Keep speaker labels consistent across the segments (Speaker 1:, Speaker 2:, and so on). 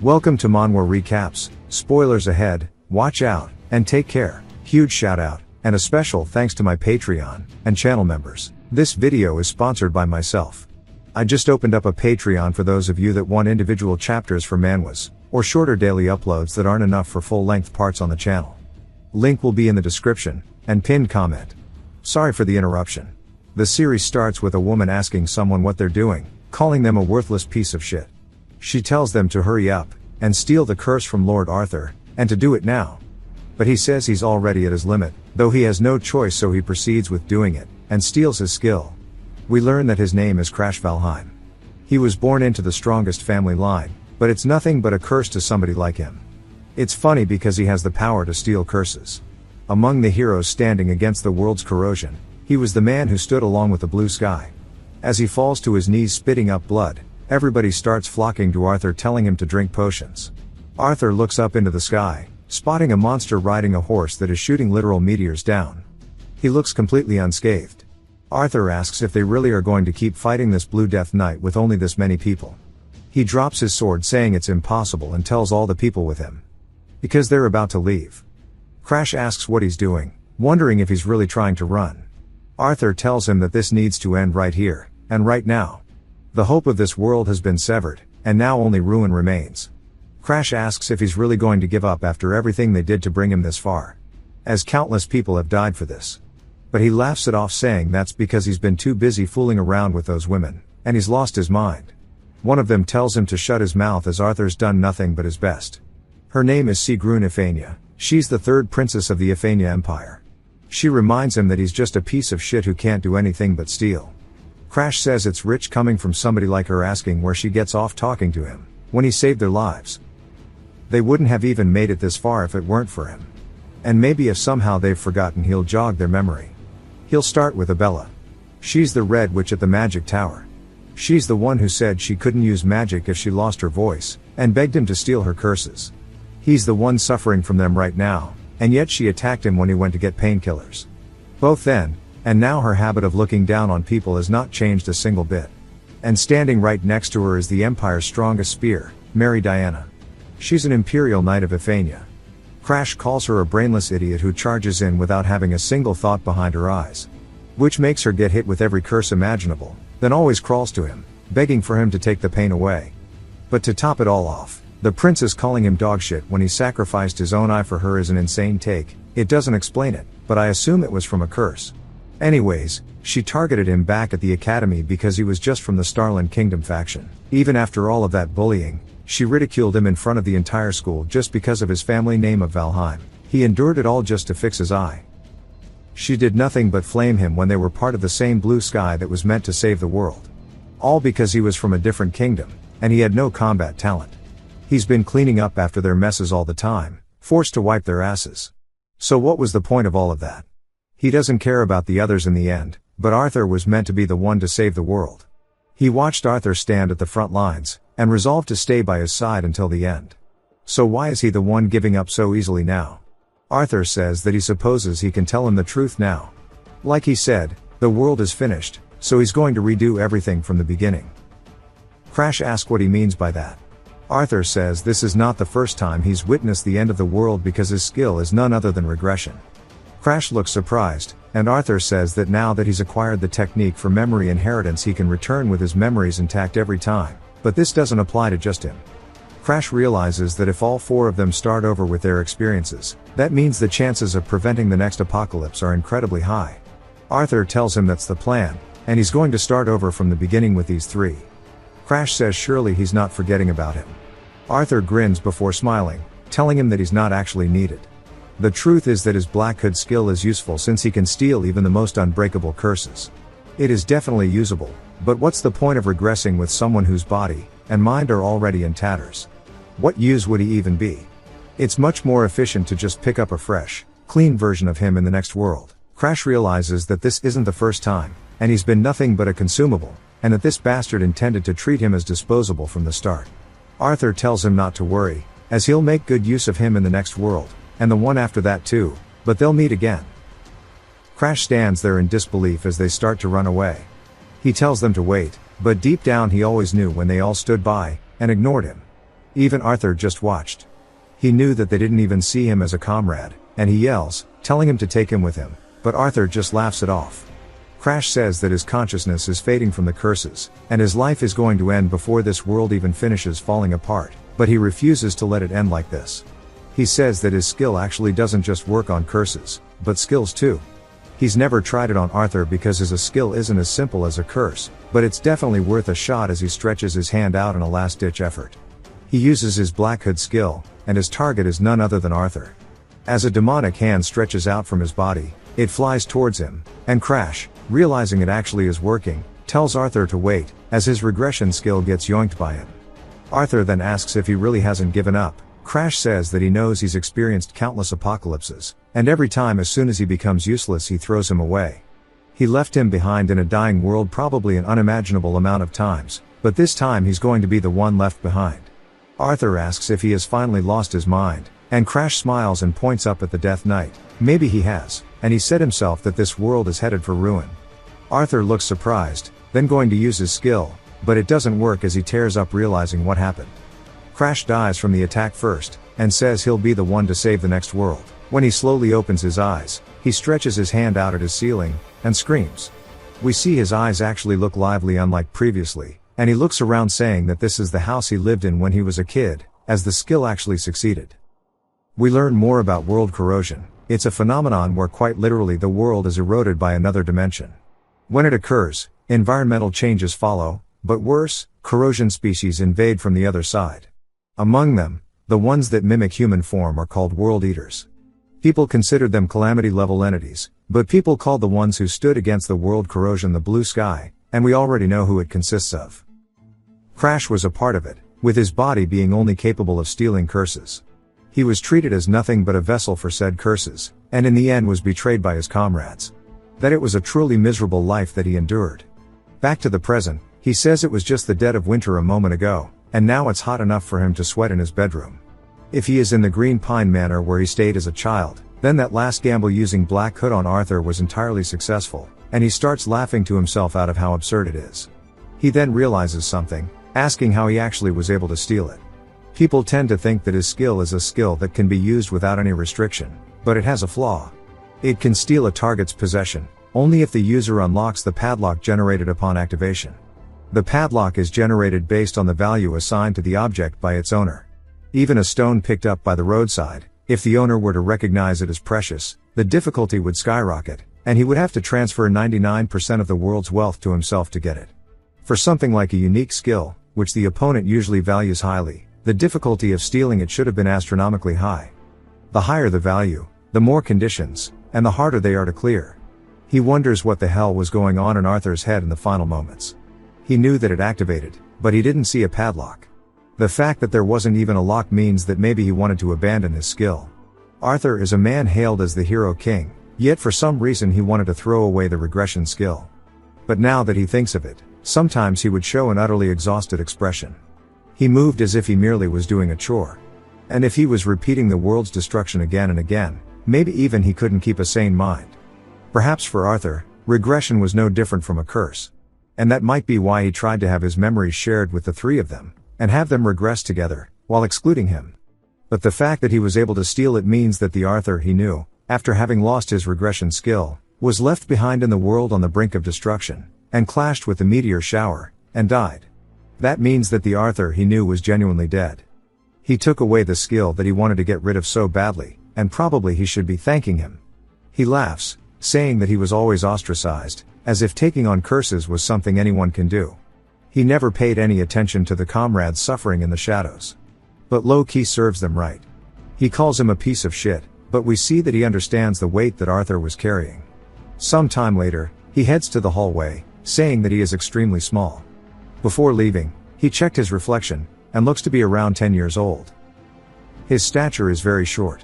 Speaker 1: Welcome to Manhwa Recaps, spoilers ahead, watch out, and take care. Huge shout out, and a special thanks to my Patreon and channel members. This video is sponsored by myself. I just opened up a Patreon for those of you that want individual chapters for manhwas, or shorter daily uploads that aren't enough for full-length parts on the channel. Link will be in the description, and pinned comment. Sorry for the interruption. The series starts with a woman asking someone what they're doing, calling them a worthless piece of shit. She tells them to hurry up, and steal the curse from Lord Arthur, and to do it now. But he says he's already at his limit, though he has no choice, so he proceeds with doing it, and steals his skill. We learn that his name is Crash Valheim. He was born into the strongest family line, but it's nothing but a curse to somebody like him. It's funny because he has the power to steal curses. Among the heroes standing against the world's corrosion, he was the man who stood along with the blue sky. As he falls to his knees spitting up blood, everybody starts flocking to Arthur, telling him to drink potions. Arthur looks up into the sky, spotting a monster riding a horse that is shooting literal meteors down. He looks completely unscathed. Arthur asks if they really are going to keep fighting this Blue Death Knight with only this many people. He drops his sword, saying it's impossible, and tells all the people with him, because they're about to leave. Crash asks what he's doing, wondering if he's really trying to run. Arthur tells him that this needs to end right here, and right now. The hope of this world has been severed, and now only ruin remains. Crash asks if he's really going to give up after everything they did to bring him this far, as countless people have died for this. But he laughs it off, saying that's because he's been too busy fooling around with those women, and he's lost his mind. One of them tells him to shut his mouth, as Arthur's done nothing but his best. Her name is Sigrun Iphania. She's the third princess of the Iphania Empire. She reminds him that he's just a piece of shit who can't do anything but steal. Crash says it's rich coming from somebody like her, asking where she gets off talking to him, when he saved their lives. They wouldn't have even made it this far if it weren't for him. And maybe if somehow they've forgotten, he'll jog their memory. He'll start with Abella. She's the Red Witch at the Magic Tower. She's the one who said she couldn't use magic if she lost her voice, and begged him to steal her curses. He's the one suffering from them right now, and yet she attacked him when he went to get painkillers. Both then, and now her habit of looking down on people has not changed a single bit. And standing right next to her is the Empire's strongest spear, Mary Diana. She's an Imperial Knight of Iphania. Crash calls her a brainless idiot who charges in without having a single thought behind her eyes. Which makes her get hit with every curse imaginable, then always crawls to him, begging for him to take the pain away. But to top it all off, the princess calling him dogshit when he sacrificed his own eye for her is an insane take. It doesn't explain it, but I assume it was from a curse. Anyways, she targeted him back at the academy because he was just from the Starland Kingdom faction. Even after all of that bullying, she ridiculed him in front of the entire school just because of his family name of Valheim. He endured it all just to fix his eye. She did nothing but flame him when they were part of the same blue sky that was meant to save the world. All because he was from a different kingdom, and he had no combat talent. He's been cleaning up after their messes all the time, forced to wipe their asses. So what was the point of all of that? He doesn't care about the others in the end, but Arthur was meant to be the one to save the world. He watched Arthur stand at the front lines, and resolved to stay by his side until the end. So why is he the one giving up so easily now? Arthur says that he supposes he can tell him the truth now. Like he said, the world is finished, so he's going to redo everything from the beginning. Crash asks what he means by that. Arthur says this is not the first time he's witnessed the end of the world because his skill is none other than regression. Crash looks surprised, and Arthur says that now that he's acquired the technique for memory inheritance, he can return with his memories intact every time, but this doesn't apply to just him. Crash realizes that if all four of them start over with their experiences, that means the chances of preventing the next apocalypse are incredibly high. Arthur tells him that's the plan, and he's going to start over from the beginning with these three. Crash says surely he's not forgetting about him. Arthur grins before smiling, telling him that he's not actually needed. The truth is that his Black Hood skill is useful since he can steal even the most unbreakable curses. It is definitely usable, but what's the point of regressing with someone whose body and mind are already in tatters? What use would he even be? It's much more efficient to just pick up a fresh, clean version of him in the next world. Crash realizes that this isn't the first time, and he's been nothing but a consumable, and that this bastard intended to treat him as disposable from the start. Arthur tells him not to worry, as he'll make good use of him in the next world, and the one after that too, but they'll meet again. Crash stands there in disbelief as they start to run away. He tells them to wait, but deep down he always knew when they all stood by and ignored him. Even Arthur just watched. He knew that they didn't even see him as a comrade, and he yells, telling him to take him with him, but Arthur just laughs it off. Crash says that his consciousness is fading from the curses, and his life is going to end before this world even finishes falling apart, but he refuses to let it end like this. He says that his skill actually doesn't just work on curses, but skills too. He's never tried it on Arthur because his skill isn't as simple as a curse, but it's definitely worth a shot as he stretches his hand out in a last-ditch effort. He uses his Black Hood skill, and his target is none other than Arthur. As a demonic hand stretches out from his body, it flies towards him, and Crash, realizing it actually is working, tells Arthur to wait, as his regression skill gets yoinked by him. Arthur then asks if he really hasn't given up. Crash says that he knows he's experienced countless apocalypses, and every time as soon as he becomes useless he throws him away. He left him behind in a dying world probably an unimaginable amount of times, but this time he's going to be the one left behind. Arthur asks if he has finally lost his mind, and Crash smiles and points up at the Death Knight. Maybe he has, and he said himself that this world is headed for ruin. Arthur looks surprised, then going to use his skill, but it doesn't work as he tears up realizing what happened. Crash dies from the attack first, and says he'll be the one to save the next world. When he slowly opens his eyes, he stretches his hand out at his ceiling, and screams. We see his eyes actually look lively unlike previously, and he looks around saying that this is the house he lived in when he was a kid, as the skill actually succeeded. We learn more about world corrosion. It's a phenomenon where quite literally the world is eroded by another dimension. When it occurs, environmental changes follow, but worse, corrosion species invade from the other side. Among them, the ones that mimic human form are called world eaters. People considered them calamity-level entities, but people called the ones who stood against the world corrosion the blue sky, and we already know who it consists of. Crash was a part of it, with his body being only capable of stealing curses. He was treated as nothing but a vessel for said curses, and in the end was betrayed by his comrades. That it was a truly miserable life that he endured. Back to the present, he says it was just the dead of winter a moment ago, and now it's hot enough for him to sweat in his bedroom. If he is in the Green Pine Manor where he stayed as a child, then that last gamble using Black Hood on Arthur was entirely successful, and he starts laughing to himself out of how absurd it is. He then realizes something, asking how he actually was able to steal it. People tend to think that his skill is a skill that can be used without any restriction, but it has a flaw. It can steal a target's possession, only if the user unlocks the padlock generated upon activation. The padlock is generated based on the value assigned to the object by its owner. Even a stone picked up by the roadside, if the owner were to recognize it as precious, the difficulty would skyrocket, and he would have to transfer 99% of the world's wealth to himself to get it. For something like a unique skill, which the opponent usually values highly, the difficulty of stealing it should have been astronomically high. The higher the value, the more conditions, and the harder they are to clear. He wonders what the hell was going on in Arthur's head in the final moments. He knew that it activated, but he didn't see a padlock. The fact that there wasn't even a lock means that maybe he wanted to abandon his skill. Arthur is a man hailed as the hero king, yet for some reason he wanted to throw away the regression skill. But now that he thinks of it, sometimes he would show an utterly exhausted expression. He moved as if he merely was doing a chore. And if he was repeating the world's destruction again and again, maybe even he couldn't keep a sane mind. Perhaps for Arthur, regression was no different from a curse. And that might be why he tried to have his memories shared with the three of them, and have them regress together, while excluding him. But the fact that he was able to steal it means that the Arthur he knew, after having lost his regression skill, was left behind in the world on the brink of destruction, and clashed with the meteor shower, and died. That means that the Arthur he knew was genuinely dead. He took away the skill that he wanted to get rid of so badly, and probably he should be thanking him. He laughs, saying that he was always ostracized, as if taking on curses was something anyone can do. He never paid any attention to the comrades suffering in the shadows. But low-key serves them right. He calls him a piece of shit, but we see that he understands the weight that Arthur was carrying. Some time later, he heads to the hallway, saying that he is extremely small. Before leaving, he checked his reflection, and looks to be around 10 years old. His stature is very short.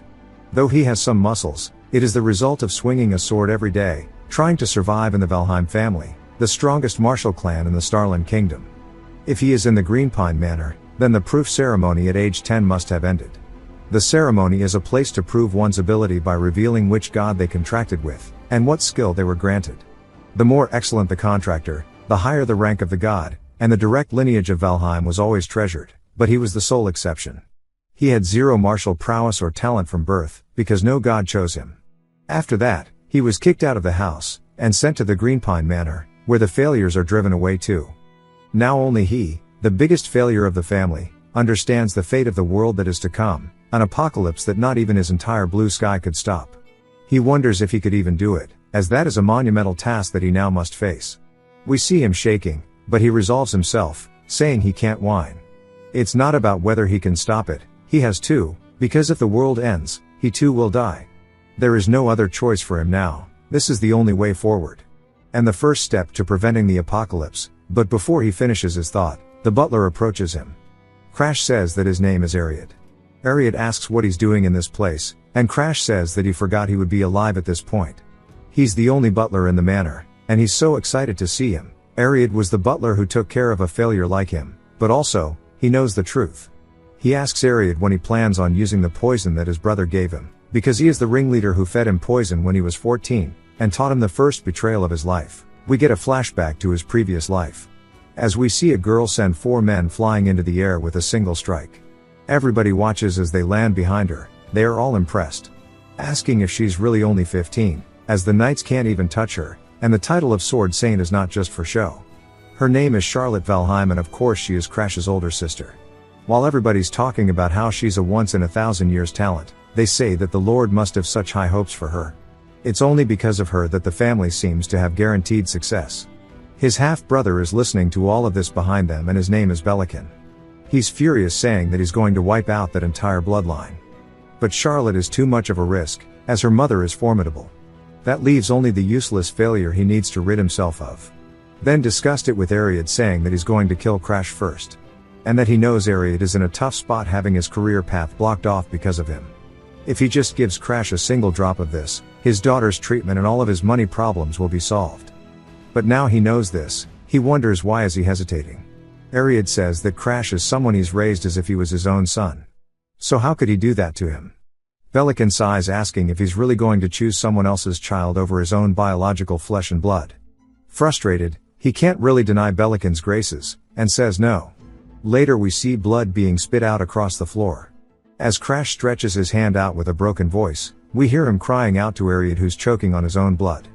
Speaker 1: Though he has some muscles, it is the result of swinging a sword every day, trying to survive in the Valheim family, the strongest martial clan in the Starland Kingdom. If he is in the Green Pine Manor, then the proof ceremony at age 10 must have ended. The ceremony is a place to prove one's ability by revealing which god they contracted with, and what skill they were granted. The more excellent the contractor, the higher the rank of the god, and the direct lineage of Valheim was always treasured. but he was the sole exception. He had zero martial prowess or talent from birth, because no god chose him. After that, he was kicked out of the house, and sent to the Greenpine Manor, where the failures are driven away too. Now only he, the biggest failure of the family, understands the fate of the world that is to come, an apocalypse that not even his entire blue sky could stop. He wonders if he could even do it, as that is a monumental task that he now must face. We see him shaking, but he resolves himself, saying he can't whine. It's not about whether he can stop it, he has to, because if the world ends, he too will die. There is no other choice for him now, this is the only way forward. And the first step to preventing the apocalypse, but before he finishes his thought, the butler approaches him. Crash says that his name is Ariad. Ariad asks what he's doing in this place, and Crash says that he forgot he would be alive at this point. He's the only butler in the manor, and he's so excited to see him. Ariad was the butler who took care of a failure like him, but also, he knows the truth. He asks Ariad when he plans on using the poison that his brother gave him, because he is the ringleader who fed him poison when he was 14, and taught him the first betrayal of his life. We get a flashback to his previous life, as we see a girl send 4 men flying into the air with a single strike. Everybody watches as they land behind her, they are all impressed, asking if she's really only 15, as the knights can't even touch her, and the title of Sword Saint is not just for show. Her name is Charlotte Valheim, and of course she is Crash's older sister. While everybody's talking about how she's a once-in-a-thousand-years talent, they say that the Lord must have such high hopes for her. It's only because of her that the family seems to have guaranteed success. His half-brother is listening to all of this behind them, and his name is Belican. He's furious, saying that he's going to wipe out that entire bloodline. But Charlotte is too much of a risk, as her mother is formidable. That leaves only the useless failure he needs to rid himself of. Then discussed it with Ariad, saying that he's going to kill Crash first. And that he knows Ariad is in a tough spot, having his career path blocked off because of him. If he just gives Crash a single drop of this, his daughter's treatment and all of his money problems will be solved. But now he knows this, he wonders why is he hesitating. Ariad says that Crash is someone he's raised as if he was his own son. So how could he do that to him? Belican sighs, asking if he's really going to choose someone else's child over his own biological flesh and blood. Frustrated, he can't really deny Belican's graces, and says no. Later we see blood being spit out across the floor. As Crash stretches his hand out with a broken voice, we hear him crying out to Ariad, who's choking on his own blood.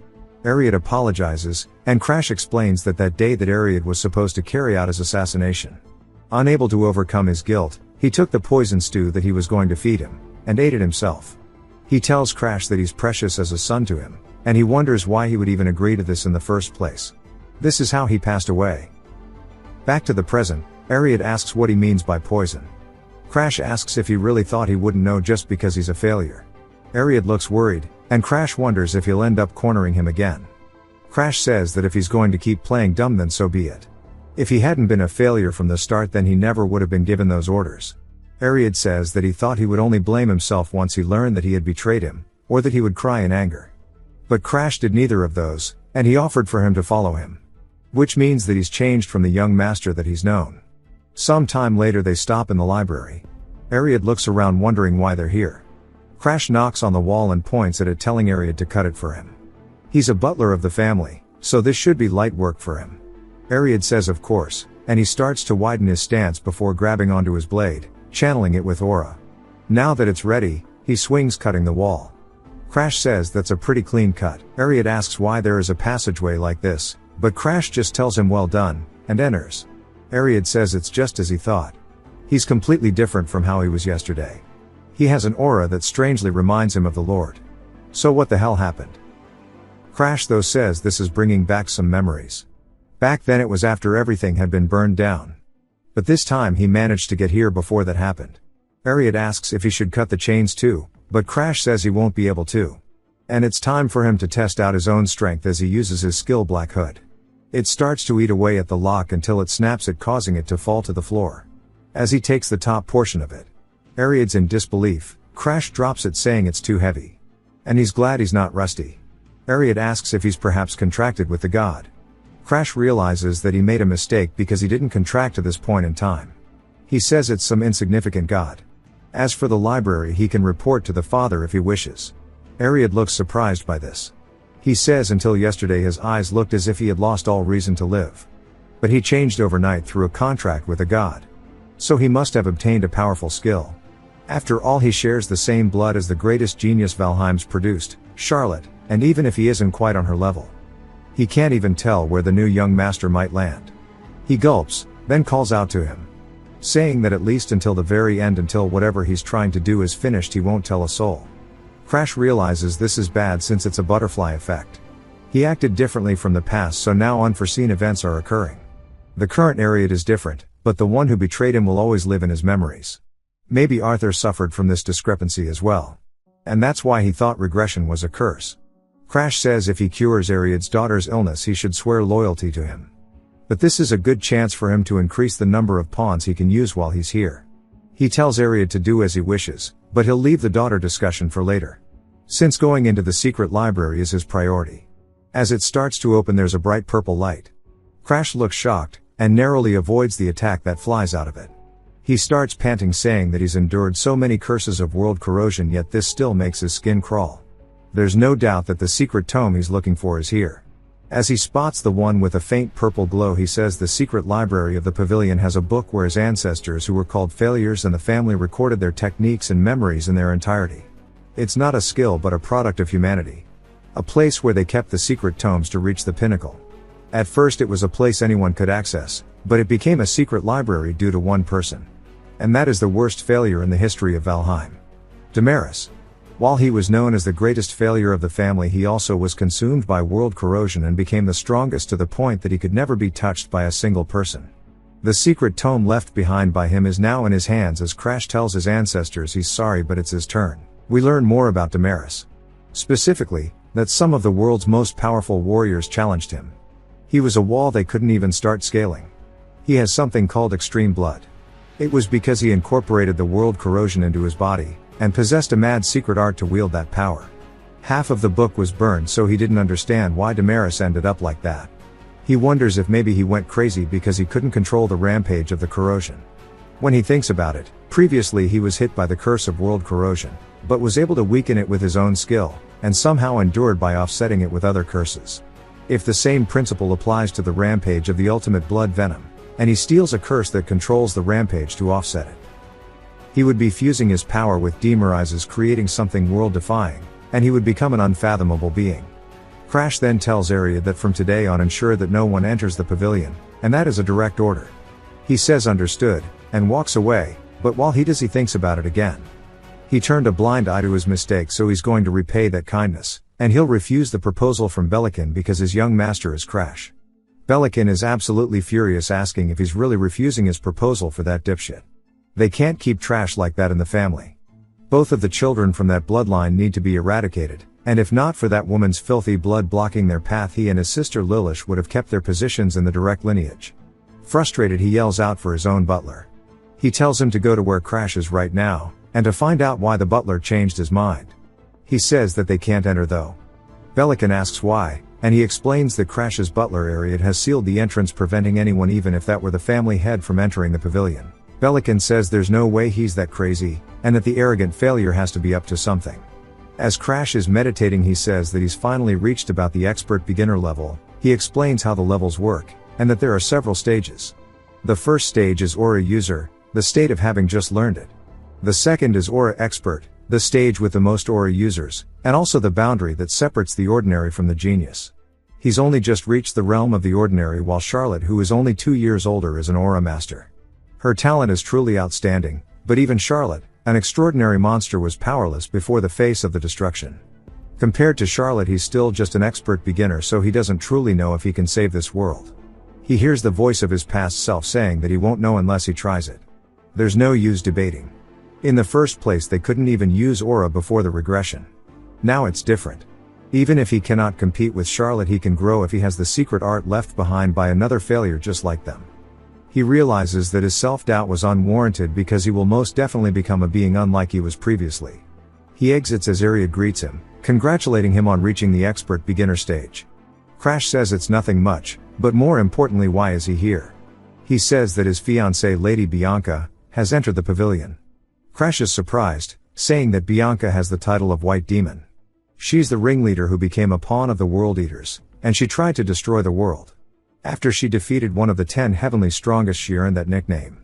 Speaker 1: Ariad apologizes, and Crash explains that day that Ariad was supposed to carry out his assassination. Unable to overcome his guilt, he took the poison stew that he was going to feed him, and ate it himself. He tells Crash that he's precious as a son to him, and he wonders why he would even agree to this in the first place. This is how he passed away. Back to the present, Ariad asks what he means by poison. Crash asks if he really thought he wouldn't know just because he's a failure. Ariad looks worried, and Crash wonders if he'll end up cornering him again. Crash says that if he's going to keep playing dumb, then so be it. If he hadn't been a failure from the start, then he never would have been given those orders. Ariad says that he thought he would only blame himself once he learned that he had betrayed him, or that he would cry in anger. But Crash did neither of those, and he offered for him to follow him. Which means that he's changed from the young master that he's known. Some time later they stop in the library. Ariad looks around, wondering why they're here. Crash knocks on the wall and points at it, telling Ariad to cut it for him. He's a butler of the family, so this should be light work for him. Ariad says of course, and he starts to widen his stance before grabbing onto his blade, channeling it with aura. Now that it's ready, he swings, cutting the wall. Crash says that's a pretty clean cut. Ariad asks why there is a passageway like this, but Crash just tells him well done, and enters. Ariad says it's just as he thought. He's completely different from how he was yesterday. He has an aura that strangely reminds him of the Lord. So what the hell happened? Crash though says this is bringing back some memories. Back then it was after everything had been burned down. But this time he managed to get here before that happened. Ariad asks if he should cut the chains too, but Crash says he won't be able to. And it's time for him to test out his own strength as he uses his skill Black Hood. It starts to eat away at the lock until it snaps it, causing it to fall to the floor. As he takes the top portion of it, Ariad's in disbelief. Crash drops it, saying it's too heavy. And he's glad he's not rusty. Ariad asks if he's perhaps contracted with the god. Crash realizes that he made a mistake because he didn't contract to this point in time. He says it's some insignificant god. As for the library, he can report to the father if he wishes. Ariad looks surprised by this. He says until yesterday his eyes looked as if he had lost all reason to live. But he changed overnight through a contract with a god. So he must have obtained a powerful skill. After all, he shares the same blood as the greatest genius Valheim's produced, Charlotte, and even if he isn't quite on her level, he can't even tell where the new young master might land. He gulps, then calls out to him, saying that at least until the very end, until whatever he's trying to do is finished, he won't tell a soul. Crash realizes this is bad since it's a butterfly effect. He acted differently from the past, so now unforeseen events are occurring. The current Ariad is different, but the one who betrayed him will always live in his memories. Maybe Arthur suffered from this discrepancy as well. And that's why he thought regression was a curse. Crash says if he cures Ariad's daughter's illness, he should swear loyalty to him. But this is a good chance for him to increase the number of pawns he can use while he's here. He tells Ariad to do as he wishes, but he'll leave the daughter discussion for later, since going into the secret library is his priority. As it starts to open, there's a bright purple light. Crash looks shocked, and narrowly avoids the attack that flies out of it. He starts panting, saying that he's endured so many curses of world corrosion, yet this still makes his skin crawl. There's no doubt that the secret tome he's looking for is here. As he spots the one with a faint purple glow, he says the secret library of the pavilion has a book where his ancestors, who were called failures, and the family recorded their techniques and memories in their entirety. It's not a skill but a product of humanity. A place where they kept the secret tomes to reach the pinnacle. At first it was a place anyone could access, but it became a secret library due to one person. And that is the worst failure in the history of Valheim. Damaris. While he was known as the greatest failure of the family, he also was consumed by world corrosion and became the strongest, to the point that he could never be touched by a single person. The secret tome left behind by him is now in his hands as Crash tells his ancestors he's sorry, but it's his turn. We learn more about Damaris. Specifically, that some of the world's most powerful warriors challenged him. He was a wall they couldn't even start scaling. He has something called extreme blood. It was because he incorporated the world corrosion into his body, and possessed a mad secret art to wield that power. Half of the book was burned, so he didn't understand why Damaris ended up like that. He wonders if maybe he went crazy because he couldn't control the rampage of the corrosion. When he thinks about it, previously he was hit by the curse of world corrosion, but was able to weaken it with his own skill, and somehow endured by offsetting it with other curses. If the same principle applies to the rampage of the ultimate blood venom, and he steals a curse that controls the rampage to offset it, he would be fusing his power with Damaris's, creating something world-defying, and he would become an unfathomable being. Crash then tells Ariad that from today on ensure that no one enters the pavilion, and that is a direct order. He says understood, and walks away, but while he does, he thinks about it again. He turned a blind eye to his mistake, so he's going to repay that kindness, and he'll refuse the proposal from Belikin because his young master is Crash. Belikin is absolutely furious, asking if he's really refusing his proposal for that dipshit. They can't keep trash like that in the family. Both of the children from that bloodline need to be eradicated, and if not for that woman's filthy blood blocking their path, he and his sister Lilish would have kept their positions in the direct lineage. Frustrated, he yells out for his own butler. He tells him to go to where Crash is right now, and to find out why the butler changed his mind. He says that they can't enter though. Belikin asks why, and he explains that Crash's butler Ariad has sealed the entrance, preventing anyone, even if that were the family head, from entering the pavilion. Belikin says there's no way he's that crazy, and that the arrogant failure has to be up to something. As Crash is meditating, he says that he's finally reached about the expert beginner level. He explains how the levels work, and that there are several stages. The first stage is Aura User, the state of having just learned it. The second is Aura Expert, the stage with the most aura users, and also the boundary that separates the ordinary from the genius. He's only just reached the realm of the ordinary, while Charlotte, who is only 2 years older, is an aura master. Her talent is truly outstanding, but even Charlotte, an extraordinary monster, was powerless before the face of the destruction. Compared to Charlotte, he's still just an expert beginner, so he doesn't truly know if he can save this world. He hears the voice of his past self saying that he won't know unless he tries it. There's no use debating. In the first place, they couldn't even use aura before the regression. Now it's different. Even if he cannot compete with Charlotte, he can grow if he has the secret art left behind by another failure just like them. He realizes that his self-doubt was unwarranted because he will most definitely become a being unlike he was previously. He exits as Ariad greets him, congratulating him on reaching the expert beginner stage. Crash says it's nothing much, but more importantly, why is he here? He says that his fiancée, Lady Bianca, has entered the pavilion. Crash is surprised, saying that Bianca has the title of White Demon. She's the ringleader who became a pawn of the World Eaters, and she tried to destroy the world. After she defeated one of the 10 heavenly strongest, she earned that nickname.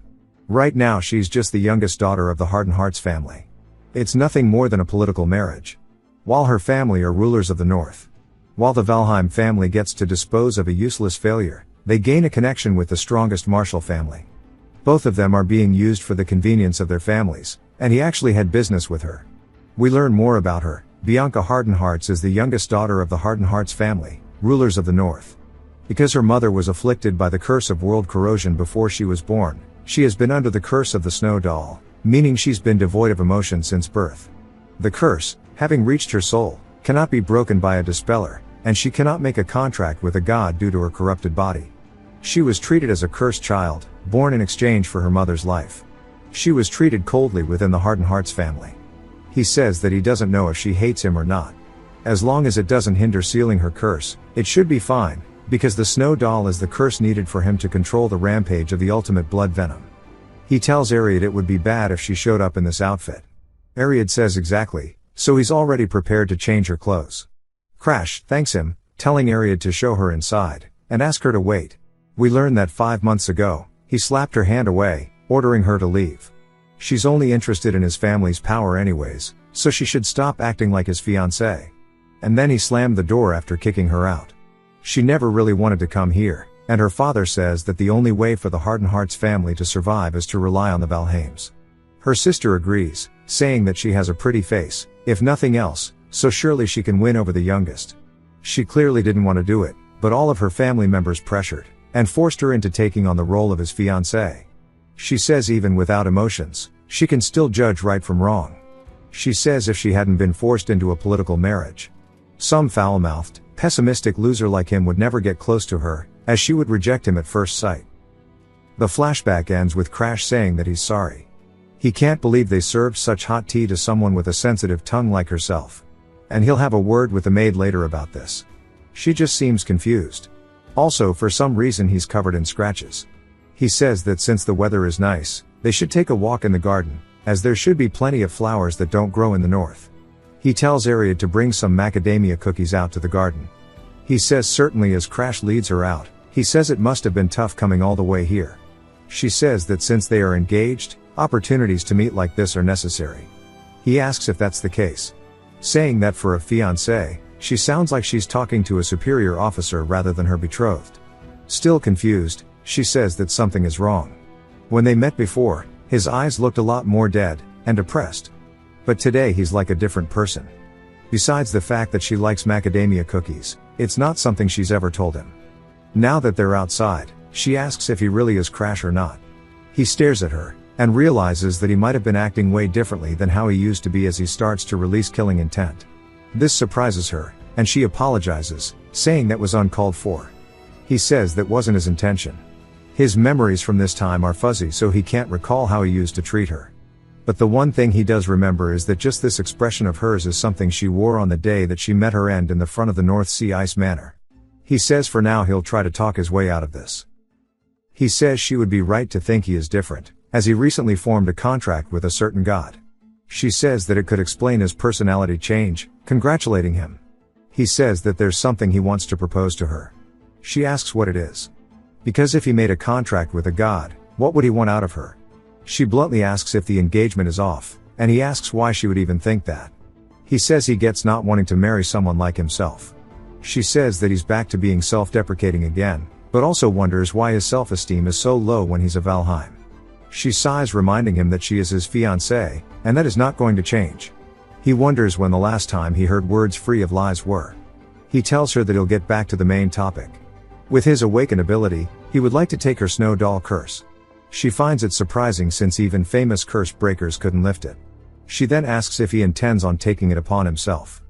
Speaker 1: Right now she's just the youngest daughter of the Harden Hearts family. It's nothing more than a political marriage. While her family are rulers of the North. While the Valheim family gets to dispose of a useless failure, they gain a connection with the strongest Marshall family. Both of them are being used for the convenience of their families, and he actually had business with her. We learn more about her. Bianca Harden Hearts is the youngest daughter of the Harden Hearts family, rulers of the North. Because her mother was afflicted by the curse of world corrosion before she was born, she has been under the curse of the snow doll, meaning she's been devoid of emotion since birth. The curse, having reached her soul, cannot be broken by a dispeller, and she cannot make a contract with a god due to her corrupted body. She was treated as a cursed child, born in exchange for her mother's life. She was treated coldly within the Harden Hearts family. He says that he doesn't know if she hates him or not. As long as it doesn't hinder sealing her curse, it should be fine, because the snow doll is the curse needed for him to control the rampage of the ultimate blood venom. He tells Ariad it would be bad if she showed up in this outfit. Ariad says exactly, so he's already prepared to change her clothes. Crash thanks him, telling Ariad to show her inside, and ask her to wait. We learn that 5 months ago, he slapped her hand away, ordering her to leave. She's only interested in his family's power anyways, so she should stop acting like his fiancée. And then he slammed the door after kicking her out. She never really wanted to come here, and her father says that the only way for the Harden Hearts family to survive is to rely on the Valheims. Her sister agrees, saying that she has a pretty face, if nothing else, so surely she can win over the youngest. She clearly didn't want to do it, but all of her family members pressured, and forced her into taking on the role of his fiancée. She says even without emotions, she can still judge right from wrong. She says if she hadn't been forced into a political marriage, some foul-mouthed, pessimistic loser like him would never get close to her, as she would reject him at first sight. The flashback ends with Crash saying that he's sorry. He can't believe they served such hot tea to someone with a sensitive tongue like herself. And he'll have a word with the maid later about this. She just seems confused. Also, for some reason he's covered in scratches. He says that since the weather is nice, they should take a walk in the garden, as there should be plenty of flowers that don't grow in the north. He tells Ariad to bring some macadamia cookies out to the garden. He says certainly as Crash leads her out, he says it must have been tough coming all the way here. She says that since they are engaged, opportunities to meet like this are necessary. He asks if that's the case. Saying that for a fiancé, she sounds like she's talking to a superior officer rather than her betrothed. Still confused, she says that something is wrong. When they met before, his eyes looked a lot more dead and depressed. But today he's like a different person. Besides the fact that she likes macadamia cookies, it's not something she's ever told him. Now that they're outside, she asks if he really is Crash or not. He stares at her, and realizes that he might have been acting way differently than how he used to be as he starts to release killing intent. This surprises her, and she apologizes, saying that was uncalled for. He says that wasn't his intention. His memories from this time are fuzzy, so he can't recall how he used to treat her. But the one thing he does remember is that just this expression of hers is something she wore on the day that she met her end in the front of the North Sea Ice Manor. He says for now he'll try to talk his way out of this. He says she would be right to think he is different, as he recently formed a contract with a certain god. She says that it could explain his personality change, congratulating him. He says that there's something he wants to propose to her. She asks what it is. Because if he made a contract with a god, what would he want out of her? She bluntly asks if the engagement is off, and he asks why she would even think that. He says he gets not wanting to marry someone like himself. She says that he's back to being self-deprecating again, but also wonders why his self-esteem is so low when he's a Valheim. She sighs, reminding him that she is his fiancée, and that is not going to change. He wonders when the last time he heard words free of lies were. He tells her that he'll get back to the main topic. With his awakened ability, he would like to take her snow doll curse. She finds it surprising since even famous curse breakers couldn't lift it. She then asks if he intends on taking it upon himself.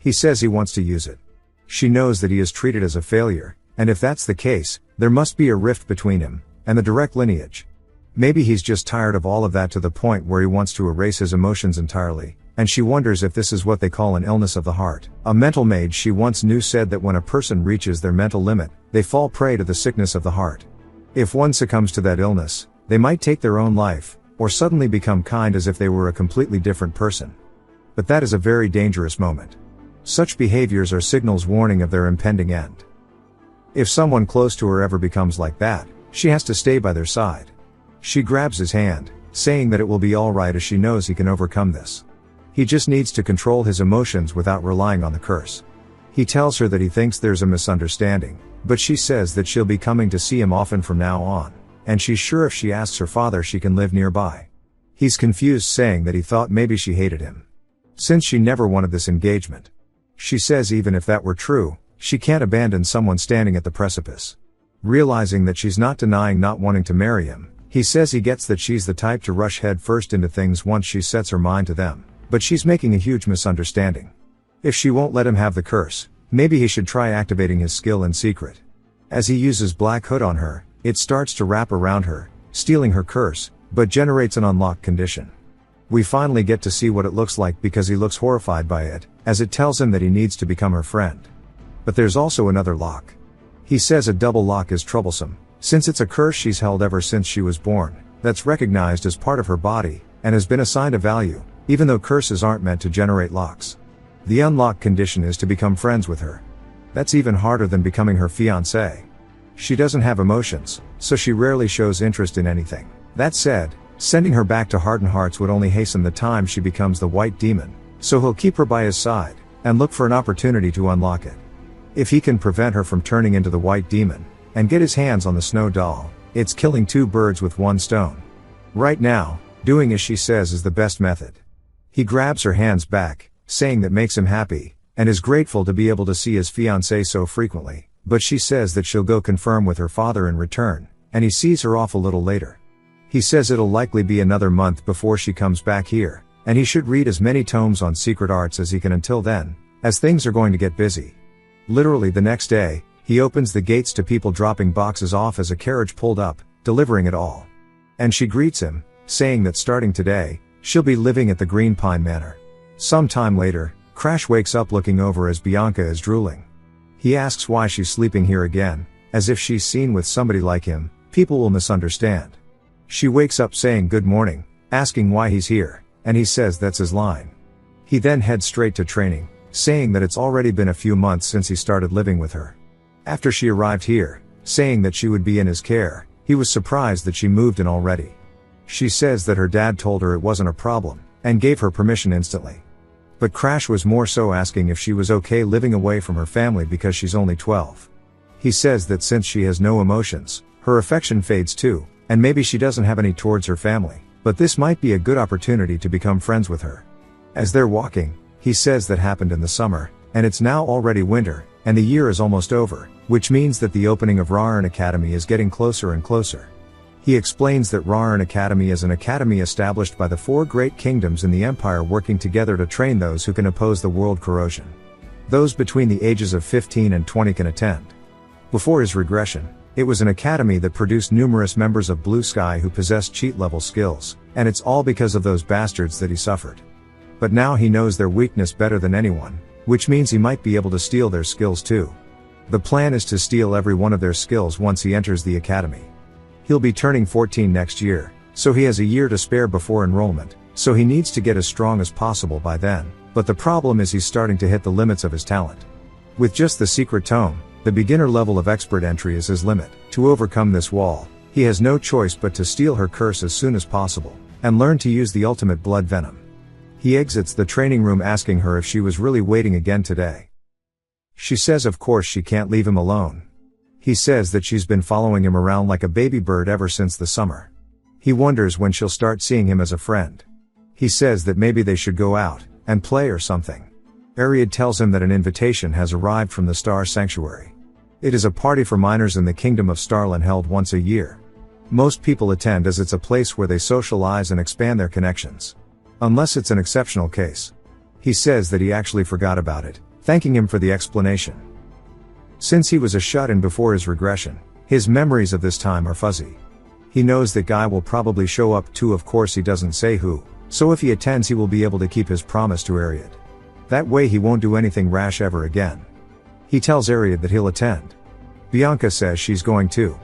Speaker 1: He says he wants to use it. She knows that he is treated as a failure, and if that's the case, there must be a rift between him and the direct lineage. Maybe he's just tired of all of that to the point where he wants to erase his emotions entirely, and she wonders if this is what they call an illness of the heart. A mental mage she once knew said that when a person reaches their mental limit, they fall prey to the sickness of the heart. If one succumbs to that illness, they might take their own life, or suddenly become kind as if they were a completely different person. But that is a very dangerous moment. Such behaviors are signals warning of their impending end. If someone close to her ever becomes like that, she has to stay by their side. She grabs his hand, saying that it will be alright as she knows he can overcome this. He just needs to control his emotions without relying on the curse. He tells her that he thinks there's a misunderstanding, but she says that she'll be coming to see him often from now on, and she's sure if she asks her father she can live nearby. He's confused, saying that he thought maybe she hated him, since she never wanted this engagement. She says even if that were true, she can't abandon someone standing at the precipice. Realizing that she's not denying not wanting to marry him, he says he gets that she's the type to rush head first into things once she sets her mind to them, but she's making a huge misunderstanding. If she won't let him have the curse, maybe he should try activating his skill in secret. As he uses Black Hood on her, it starts to wrap around her, stealing her curse, but generates an unlocked condition. We finally get to see what it looks like because he looks horrified by it, as it tells him that he needs to become her friend. But there's also another lock. He says a double lock is troublesome, since it's a curse she's held ever since she was born, that's recognized as part of her body, and has been assigned a value, even though curses aren't meant to generate locks. The unlocked condition is to become friends with her. That's even harder than becoming her fiancé. She doesn't have emotions, so she rarely shows interest in anything. That said, sending her back to Hardened Hearts would only hasten the time she becomes the White Demon, so he'll keep her by his side, and look for an opportunity to unlock it. If he can prevent her from turning into the White Demon, and get his hands on the Snow Doll, it's killing two birds with one stone. Right now, doing as she says is the best method. He grabs her hands back, saying that makes him happy, and is grateful to be able to see his fiancée so frequently, but she says that she'll go confirm with her father in return, and he sees her off a little later. He says it'll likely be another month before she comes back here, and he should read as many tomes on secret arts as he can until then, as things are going to get busy. Literally the next day, he opens the gates to people dropping boxes off as a carriage pulled up, delivering it all. And she greets him, saying that starting today, she'll be living at the Green Pine Manor. Some time later, Crash wakes up looking over as Bianca is drooling. He asks why she's sleeping here again, as if she's seen with somebody like him, people will misunderstand. She wakes up saying good morning, asking why he's here, and he says that's his line. He then heads straight to training, saying that it's already been a few months since he started living with her. After she arrived here, saying that she would be in his care, he was surprised that she moved in already. She says that her dad told her it wasn't a problem, and gave her permission instantly. But Crash was more so asking if she was okay living away from her family because she's only 12. He says that since she has no emotions, her affection fades too, and maybe she doesn't have any towards her family, but this might be a good opportunity to become friends with her. As they're walking, he says that happened in the summer, and it's now already winter, and the year is almost over, which means that the opening of Ra'urn Academy is getting closer and closer. He explains that Ra'urn Academy is an academy established by the 4 great kingdoms in the Empire working together to train those who can oppose the world corrosion. Those between the ages of 15 and 20 can attend. Before his regression, it was an academy that produced numerous members of Blue Sky who possessed cheat-level skills, and it's all because of those bastards that he suffered. But now he knows their weakness better than anyone, which means he might be able to steal their skills too. The plan is to steal every one of their skills once he enters the academy. He'll be turning 14 next year, so he has a year to spare before enrollment, so he needs to get as strong as possible by then, but the problem is he's starting to hit the limits of his talent. With just the secret tome, the beginner level of expert entry is his limit. To overcome this wall, he has no choice but to steal her curse as soon as possible, and learn to use the ultimate blood venom. He exits the training room asking her if she was really waiting again today. She says of course she can't leave him alone. He says that she's been following him around like a baby bird ever since the summer. He wonders when she'll start seeing him as a friend. He says that maybe they should go out, and play or something. Ariad tells him that an invitation has arrived from the Star Sanctuary. It is a party for minors in the Kingdom of Starland held once a year. Most people attend as it's a place where they socialize and expand their connections. Unless it's an exceptional case. He says that he actually forgot about it, thanking him for the explanation. Since he was a shut-in before his regression, his memories of this time are fuzzy. He knows that Guy will probably show up too, of course he doesn't say who, so if he attends he will be able to keep his promise to Ariad. That way he won't do anything rash ever again. He tells Ariad that he'll attend. Bianca says she's going too.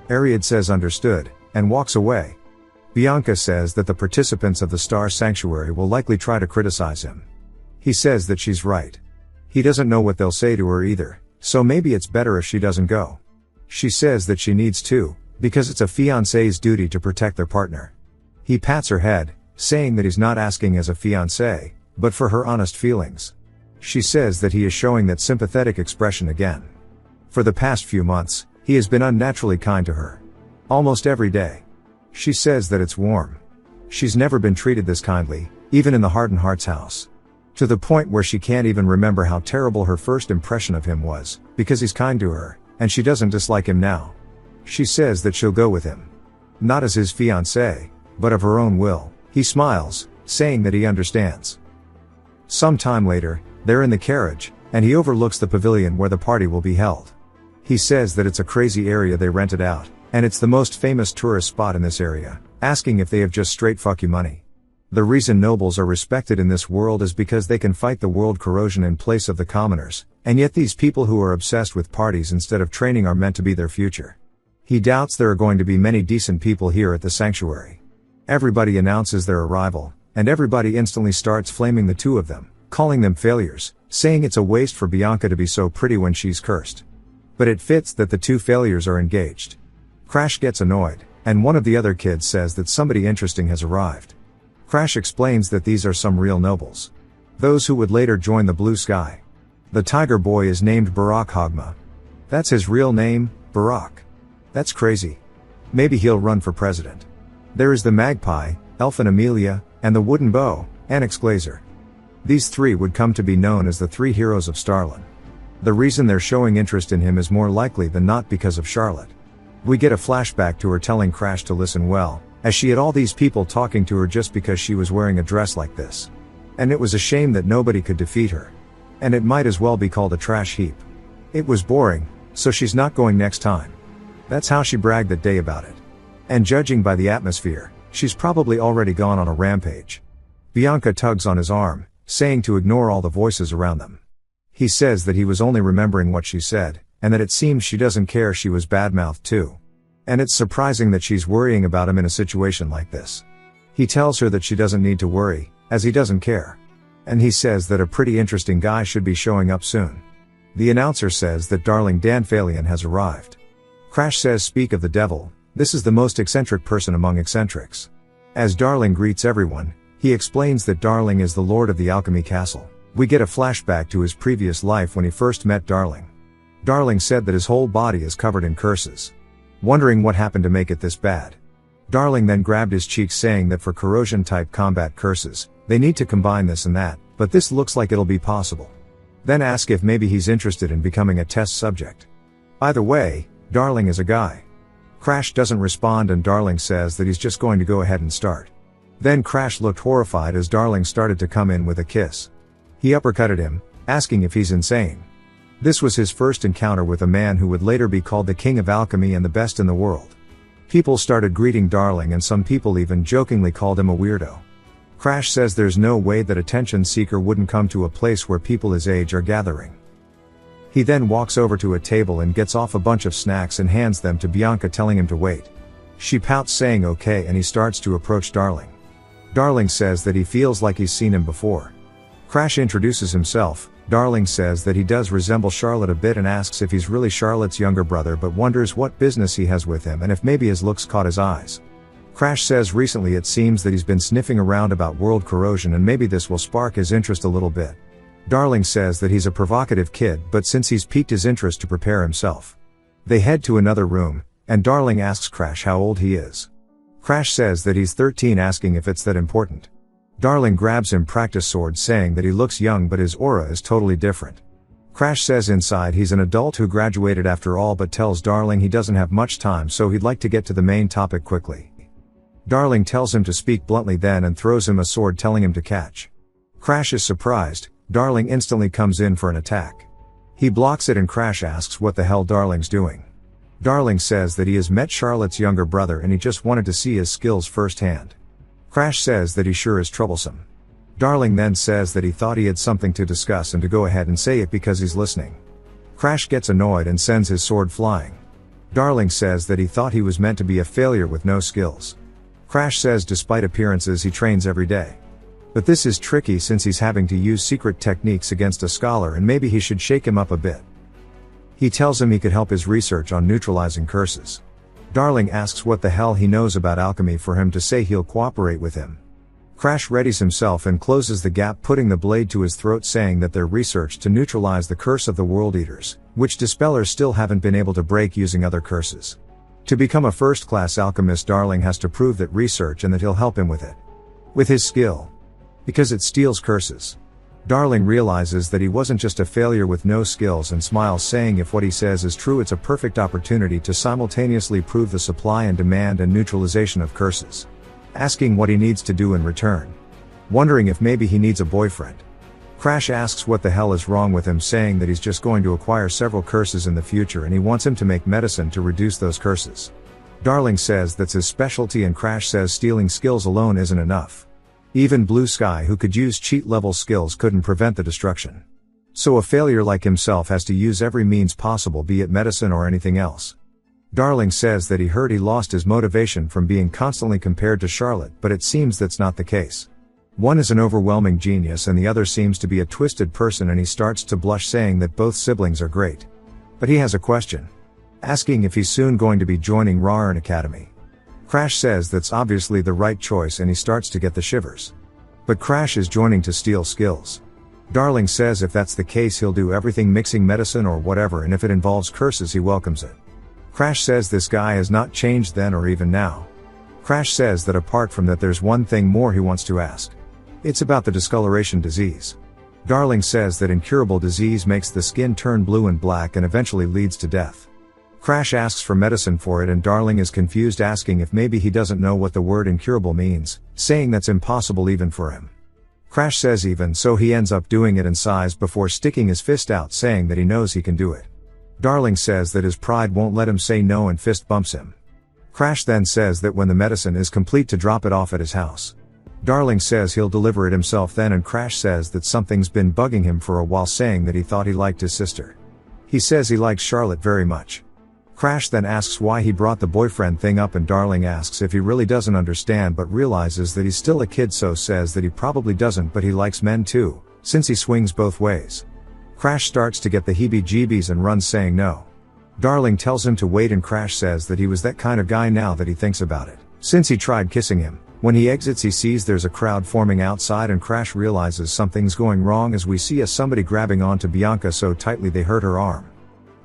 Speaker 1: Ariad says understood, and walks away. Bianca says that the participants of the Star Sanctuary will likely try to criticize him. He says that she's right. He doesn't know what they'll say to her either, so maybe it's better if she doesn't go. She says that she needs to, because it's a fiancé's duty to protect their partner. He pats her head, saying that he's not asking as a fiancé, but for her honest feelings. She says that he is showing that sympathetic expression again. For the past few months, he has been unnaturally kind to her. Almost every day. She says that it's warm. She's never been treated this kindly, even in the Heart and Heart's house. To the point where she can't even remember how terrible her first impression of him was, because he's kind to her, and she doesn't dislike him now. She says that she'll go with him. Not as his fiancé, but of her own will. He smiles, saying that he understands. Some time later, they're in the carriage, and he overlooks the pavilion where the party will be held. He says that it's a crazy area they rented out, and it's the most famous tourist spot in this area, asking if they have just straight fuck you money. The reason nobles are respected in this world is because they can fight the world corrosion in place of the commoners, and yet these people who are obsessed with parties instead of training are meant to be their future. He doubts there are going to be many decent people here at the sanctuary. Everybody announces their arrival, and everybody instantly starts flaming the two of them, calling them failures, saying it's a waste for Bianca to be so pretty when she's cursed. But it fits that the two failures are engaged. Crash gets annoyed, and one of the other kids says that somebody interesting has arrived. Crash explains that these are some real nobles. Those who would later join the Blue Sky. The tiger boy is named Barack Hogma. That's his real name, Barack. That's crazy. Maybe he'll run for president. There is the magpie, Elfin Amelia, and the wooden bow, Annex Glazer. These three would come to be known as the three heroes of Starlin. The reason they're showing interest in him is more likely than not because of Charlotte. We get a flashback to her telling Crash to listen well, as she had all these people talking to her just because she was wearing a dress like this. And it was a shame that nobody could defeat her. And it might as well be called a trash heap. It was boring, so she's not going next time. That's how she bragged that day about it. And judging by the atmosphere, she's probably already gone on a rampage. Bianca tugs on his arm, saying to ignore all the voices around them. He says that he was only remembering what she said, and that it seems she doesn't care she was bad-mouthed too. And it's surprising that she's worrying about him in a situation like this. He tells her that she doesn't need to worry, as he doesn't care. And he says that a pretty interesting guy should be showing up soon. The announcer says that darling Dan Phalion has arrived. Crash says speak of the devil, this is the most eccentric person among eccentrics. As Darling greets everyone, he explains that Darling is the lord of the alchemy castle. We get a flashback to his previous life when he first met Darling. Darling said that his whole body is covered in curses. Wondering what happened to make it this bad. Darling then grabbed his cheeks saying that for corrosion-type combat curses, they need to combine this and that, but this looks like it'll be possible. Then ask if maybe he's interested in becoming a test subject. Either way, Darling is a guy. Crash doesn't respond and Darling says that he's just going to go ahead and start. Then Crash looked horrified as Darling started to come in with a kiss. He uppercutted him, asking if he's insane. This was his first encounter with a man who would later be called the king of alchemy and the best in the world. People started greeting Darling and some people even jokingly called him a weirdo. Crash says there's no way that attention seeker wouldn't come to a place where people his age are gathering. He then walks over to a table and gets off a bunch of snacks and hands them to Bianca telling him to wait. She pouts saying okay and he starts to approach Darling. Darling says that he feels like he's seen him before. Crash introduces himself. Darling says that he does resemble Charlotte a bit and asks if he's really Charlotte's younger brother but wonders what business he has with him and if maybe his looks caught his eyes. Crash says recently it seems that he's been sniffing around about world corrosion and maybe this will spark his interest a little bit. Darling says that he's a provocative kid but since he's piqued his interest to prepare himself. They head to another room, and Darling asks Crash how old he is. Crash says that he's 13 asking if it's that important. Darling grabs him practice sword saying that he looks young but his aura is totally different. Crash says inside he's an adult who graduated after all but tells Darling he doesn't have much time so he'd like to get to the main topic quickly. Darling tells him to speak bluntly then and throws him a sword telling him to catch. Crash is surprised. Darling instantly comes in for an attack. He blocks it and Crash asks what the hell Darling's doing. Darling says that he has met Charlotte's younger brother and he just wanted to see his skills firsthand. Crash says that he sure is troublesome. Darling then says that he thought he had something to discuss and to go ahead and say it because he's listening. Crash gets annoyed and sends his sword flying. Darling says that he thought he was meant to be a failure with no skills. Crash says despite appearances he trains every day. But this is tricky since he's having to use secret techniques against a scholar and maybe he should shake him up a bit. He tells him he could help his research on neutralizing curses. Darling asks what the hell he knows about alchemy for him to say he'll cooperate with him. Crash readies himself and closes the gap, putting the blade to his throat, saying that their research to neutralize the curse of the World Eaters, which dispellers still haven't been able to break using other curses. To become a first-class alchemist, Darling has to prove that research and that he'll help him with it. With his skill. Because it steals curses. Darling realizes that he wasn't just a failure with no skills and smiles, saying if what he says is true, it's a perfect opportunity to simultaneously prove the supply and demand and neutralization of curses. Asking what he needs to do in return. Wondering if maybe he needs a boyfriend. Crash asks what the hell is wrong with him, saying that he's just going to acquire several curses in the future and he wants him to make medicine to reduce those curses. Darling says that's his specialty, and Crash says stealing skills alone isn't enough. Even Blue Sky, who could use cheat level skills, couldn't prevent the destruction. So a failure like himself has to use every means possible, be it medicine or anything else. Darling says that he heard he lost his motivation from being constantly compared to Charlotte, but it seems that's not the case. One is an overwhelming genius and the other seems to be a twisted person, and he starts to blush, saying that both siblings are great. But he has a question. Asking if he's soon going to be joining Reincarnation Academy. Crash says that's obviously the right choice and he starts to get the shivers. But Crash is joining to steal skills. Darling says if that's the case he'll do everything, mixing medicine or whatever, and if it involves curses he welcomes it. Crash says this guy has not changed then or even now. Crash says that apart from that there's one thing more he wants to ask. It's about the discoloration disease. Darling says that incurable disease makes the skin turn blue and black and eventually leads to death. Crash asks for medicine for it and Darling is confused, asking if maybe he doesn't know what the word incurable means, saying that's impossible even for him. Crash says even so he ends up doing it and sighs before sticking his fist out, saying that he knows he can do it. Darling says that his pride won't let him say no and fist bumps him. Crash then says that when the medicine is complete to drop it off at his house. Darling says he'll deliver it himself then, and Crash says that something's been bugging him for a while, saying that he thought he liked his sister. He says he likes Charlotte very much. Crash then asks why he brought the boyfriend thing up, and Darling asks if he really doesn't understand, but realizes that he's still a kid, so says that he probably doesn't, but he likes men too, since he swings both ways. Crash starts to get the heebie-jeebies and runs, saying no. Darling tells him to wait, and Crash says that he was that kind of guy now that he thinks about it, since he tried kissing him. When he exits he sees there's a crowd forming outside, and Crash realizes something's going wrong as we see somebody grabbing onto Bianca so tightly they hurt her arm.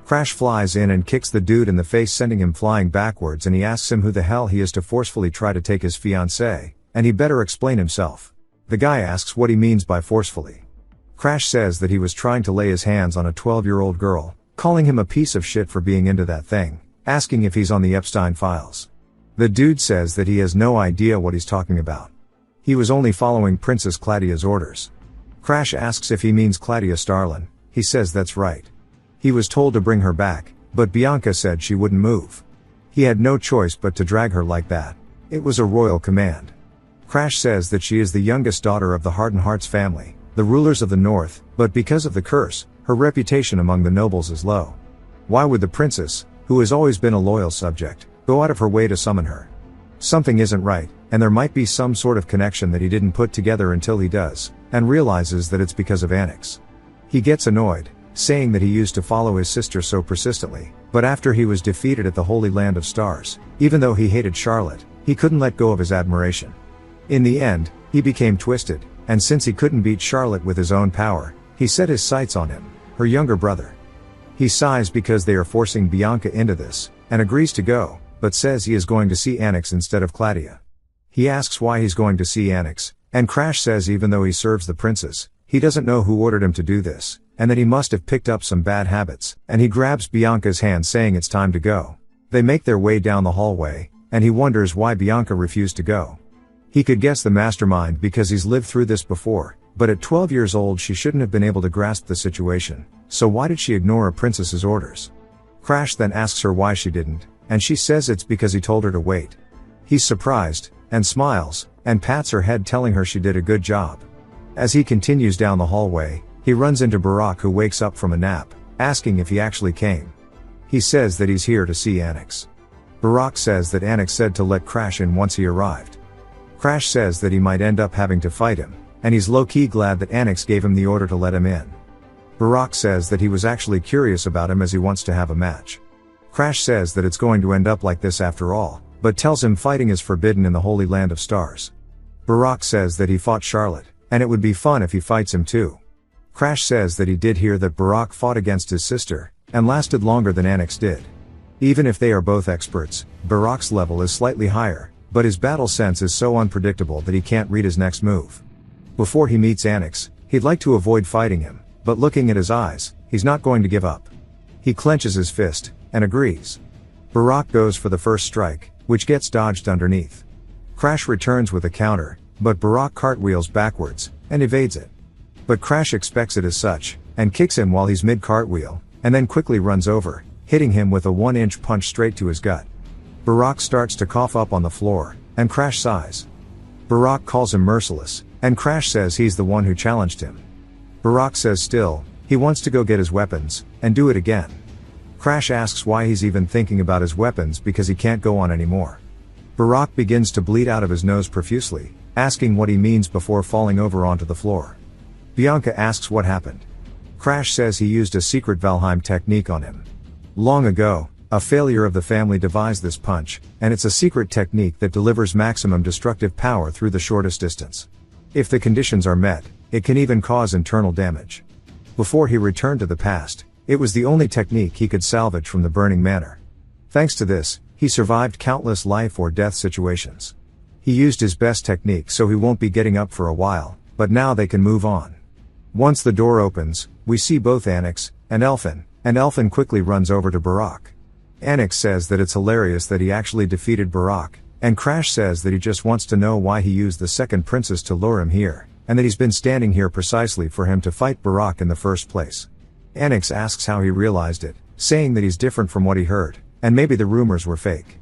Speaker 1: Crash flies in and kicks the dude in the face, sending him flying backwards, and he asks him who the hell he is to forcefully try to take his fiancée, and he better explain himself. The guy asks what he means by forcefully. Crash says that he was trying to lay his hands on a 12-year-old girl, calling him a piece of shit for being into that thing, asking if he's on the Epstein files. The dude says that he has no idea what he's talking about. He was only following Princess Claudia's orders. Crash asks if he means Claudia Starlin. He says that's right. He was told to bring her back, but Bianca said she wouldn't move. He had no choice but to drag her like that. It was a royal command. Crash says that she is the youngest daughter of the Harden Hearts family, the rulers of the North, but because of the curse, her reputation among the nobles is low. Why would the princess, who has always been a loyal subject, go out of her way to summon her? Something isn't right, and there might be some sort of connection that he didn't put together until he does, and realizes that it's because of Annex. He gets annoyed, saying that he used to follow his sister so persistently, but after he was defeated at the Holy Land of Stars, even though he hated Charlotte, he couldn't let go of his admiration. In the end, he became twisted, and since he couldn't beat Charlotte with his own power, he set his sights on him, her younger brother. He sighs because they are forcing Bianca into this, and agrees to go, but says he is going to see Annex instead of Claudia. He asks why he's going to see Annex, and Crash says even though he serves the princess, he doesn't know who ordered him to do this, and that he must have picked up some bad habits, and he grabs Bianca's hand, saying it's time to go. They make their way down the hallway, and he wonders why Bianca refused to go. He could guess the mastermind because he's lived through this before, but at 12 years old she shouldn't have been able to grasp the situation, so why did she ignore a princess's orders? Crash then asks her why she didn't, and she says it's because he told her to wait. He's surprised, and smiles, and pats her head, telling her she did a good job. As he continues down the hallway, he runs into Barack, who wakes up from a nap, asking if he actually came. He says that he's here to see Annex. Barack says that Annex said to let Crash in once he arrived. Crash says that he might end up having to fight him, and he's low-key glad that Annex gave him the order to let him in. Barack says that he was actually curious about him as he wants to have a match. Crash says that it's going to end up like this after all, but tells him fighting is forbidden in the Holy Land of Stars. Barack says that he fought Charlotte, and it would be fun if he fights him too. Crash says that he did hear that Barack fought against his sister, and lasted longer than Annex did. Even if they are both experts, Barack's level is slightly higher, but his battle sense is so unpredictable that he can't read his next move. Before he meets Annex, he'd like to avoid fighting him, but looking at his eyes, he's not going to give up. He clenches his fist, and agrees. Barack goes for the first strike, which gets dodged underneath. Crash returns with a counter, but Barack cartwheels backwards, and evades it. But Crash expects it as such, and kicks him while he's mid-cartwheel, and then quickly runs over, hitting him with a 1-inch punch straight to his gut. Barack starts to cough up on the floor, and Crash sighs. Barack calls him merciless, and Crash says he's the one who challenged him. Barack says still, he wants to go get his weapons, and do it again. Crash asks why he's even thinking about his weapons because he can't go on anymore. Barack begins to bleed out of his nose profusely, asking what he means before falling over onto the floor. Bianca asks what happened. Crash says he used a secret Valheim technique on him. Long ago, a failure of the family devised this punch, and it's a secret technique that delivers maximum destructive power through the shortest distance. If the conditions are met, it can even cause internal damage. Before he returned to the past, it was the only technique he could salvage from the burning manor. Thanks to this, he survived countless life or death situations. He used his best technique so he won't be getting up for a while, but now they can move on. Once the door opens, we see both Annex and Elfin quickly runs over to Barack. Annex says that it's hilarious that he actually defeated Barack, and Crash says that he just wants to know why he used the second princess to lure him here, and that he's been standing here precisely for him to fight Barack in the first place. Annex asks how he realized it, saying that he's different from what he heard, and maybe the rumors were fake.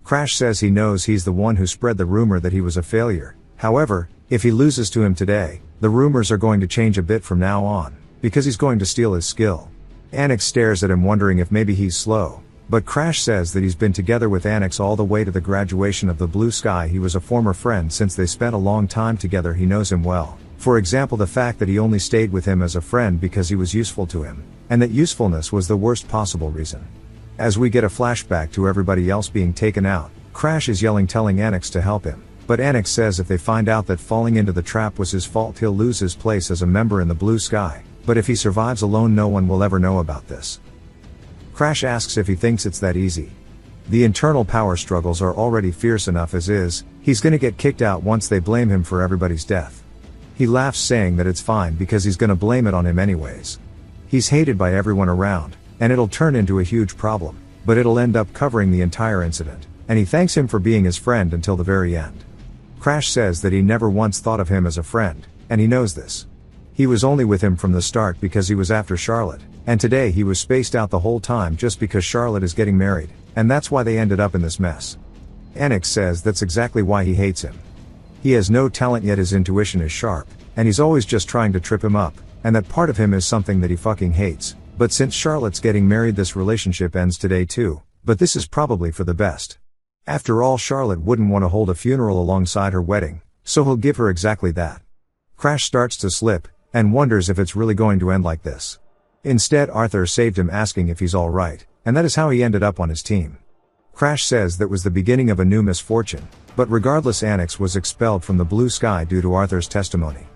Speaker 1: Crash says he knows he's the one who spread the rumor that he was a failure. However, if he loses to him today, the rumors are going to change a bit from now on, because he's going to steal his skill. Annex stares at him wondering if maybe he's slow, but Crash says that he's been together with Annex all the way to the graduation of the Blue Sky. He was a former friend since they spent a long time together. He knows him well. For example, the fact that he only stayed with him as a friend because he was useful to him, and that usefulness was the worst possible reason. As we get a flashback to everybody else being taken out, Crash is yelling telling Annex to help him, but Annex says if they find out that falling into the trap was his fault he'll lose his place as a member in the Blue Sky, but if he survives alone no one will ever know about this. Crash asks if he thinks it's that easy. The internal power struggles are already fierce enough as is, he's gonna get kicked out once they blame him for everybody's death. He laughs saying that it's fine because he's gonna blame it on him anyways. He's hated by everyone around, and it'll turn into a huge problem, but it'll end up covering the entire incident, and he thanks him for being his friend until the very end. Crash says that he never once thought of him as a friend, and he knows this. He was only with him from the start because he was after Charlotte, and today he was spaced out the whole time just because Charlotte is getting married, and that's why they ended up in this mess. Annex says that's exactly why he hates him. He has no talent yet his intuition is sharp, and he's always just trying to trip him up, and that part of him is something that he fucking hates, but since Charlotte's getting married this relationship ends today too, but this is probably for the best. After all, Charlotte wouldn't want to hold a funeral alongside her wedding, so he'll give her exactly that. Crash starts to slip, and wonders if it's really going to end like this. Instead Arthur saved him asking if he's alright, and that is how he ended up on his team. Crash says that was the beginning of a new misfortune, but regardless Annex was expelled from the Blue Sky due to Arthur's testimony.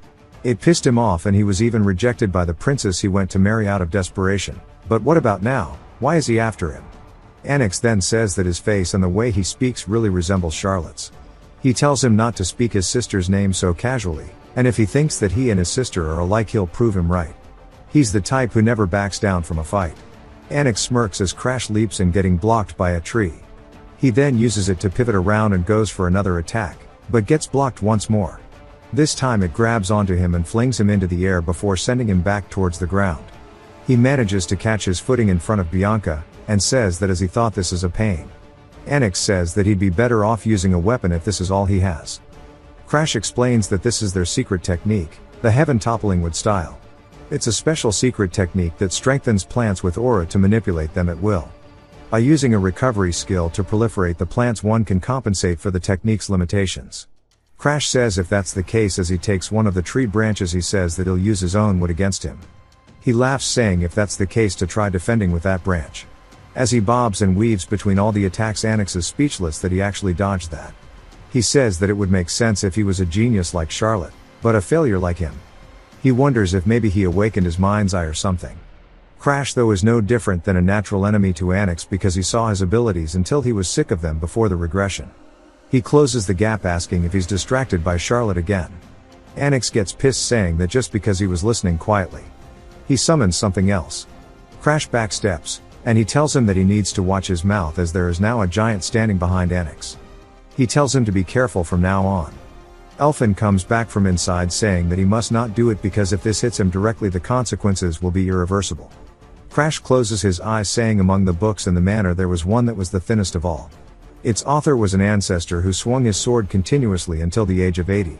Speaker 1: It pissed him off and he was even rejected by the princess he went to marry out of desperation, but what about now, why is he after him? Annex then says that his face and the way he speaks really resembles Charlotte's. He tells him not to speak his sister's name so casually, and if he thinks that he and his sister are alike he'll prove him right. He's the type who never backs down from a fight. Annex smirks as Crash leaps in getting blocked by a tree. He then uses it to pivot around and goes for another attack, but gets blocked once more. This time it grabs onto him and flings him into the air before sending him back towards the ground. He manages to catch his footing in front of Bianca, and says that as he thought this is a pain. Annex says that he'd be better off using a weapon if this is all he has. Crash explains that this is their secret technique, the heaven toppling wood style. It's a special secret technique that strengthens plants with aura to manipulate them at will. By using a recovery skill to proliferate the plants one can compensate for the technique's limitations. Crash says if that's the case as he takes one of the tree branches he says that he'll use his own wood against him. He laughs saying if that's the case to try defending with that branch. As he bobs and weaves between all the attacks, Annex is speechless that he actually dodged that. He says that it would make sense if he was a genius like Charlotte, but a failure like him. He wonders if maybe he awakened his mind's eye or something. Crash though is no different than a natural enemy to Annex because he saw his abilities until he was sick of them before the regression. He closes the gap asking if he's distracted by Charlotte again. Annex gets pissed saying that just because he was listening quietly. He summons something else. Crash backsteps, and he tells him that he needs to watch his mouth as there is now a giant standing behind Annex. He tells him to be careful from now on. Elfin comes back from inside saying that he must not do it because if this hits him directly the consequences will be irreversible. Crash closes his eyes saying among the books in the manor there was one that was the thinnest of all. Its author was an ancestor who swung his sword continuously until the age of 80.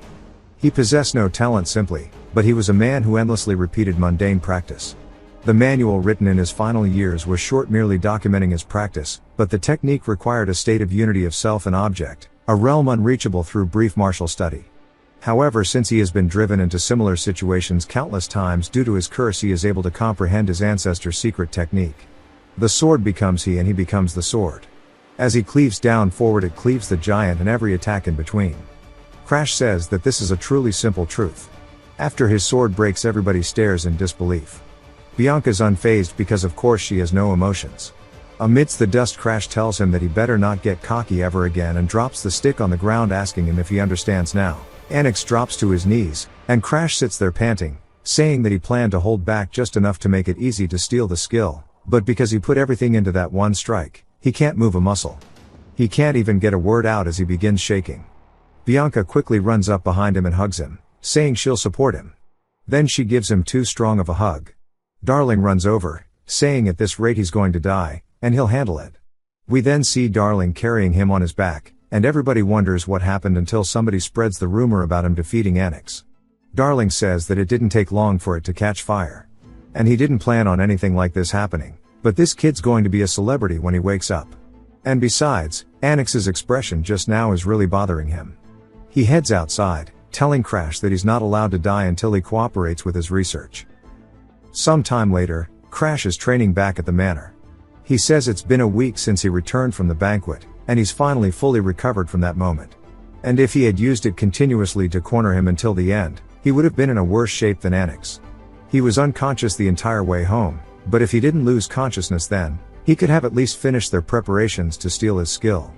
Speaker 1: He possessed no talent simply, but he was a man who endlessly repeated mundane practice. The manual written in his final years was short, merely documenting his practice, but the technique required a state of unity of self and object, a realm unreachable through brief martial study. However, since he has been driven into similar situations countless times due to his curse, he is able to comprehend his ancestor's secret technique. The sword becomes he and he becomes the sword. As he cleaves down forward, it cleaves the giant and every attack in between. Crash says that this is a truly simple truth. After his sword breaks, everybody stares in disbelief. Bianca's unfazed because of course she has no emotions. Amidst the dust, Crash tells him that he better not get cocky ever again and drops the stick on the ground asking him if he understands now. Annex drops to his knees, and Crash sits there panting, saying that he planned to hold back just enough to make it easy to steal the skill, but because he put everything into that one strike, he can't move a muscle. He can't even get a word out as he begins shaking. Bianca quickly runs up behind him and hugs him, saying she'll support him. Then she gives him too strong of a hug. Darling runs over, saying at this rate he's going to die, and he'll handle it. We then see Darling carrying him on his back, and everybody wonders what happened until somebody spreads the rumor about him defeating Annex. Darling says that it didn't take long for it to catch fire. And he didn't plan on anything like this happening, but this kid's going to be a celebrity when he wakes up. And besides, Annex's expression just now is really bothering him. He heads outside, telling Crash that he's not allowed to die until he cooperates with his research. Some time later, Crash is training back at the manor. He says it's been a week since he returned from the banquet, and he's finally fully recovered from that moment. And if he had used it continuously to corner him until the end, he would have been in a worse shape than Annex. He was unconscious the entire way home, but if he didn't lose consciousness then, he could have at least finished their preparations to steal his skill.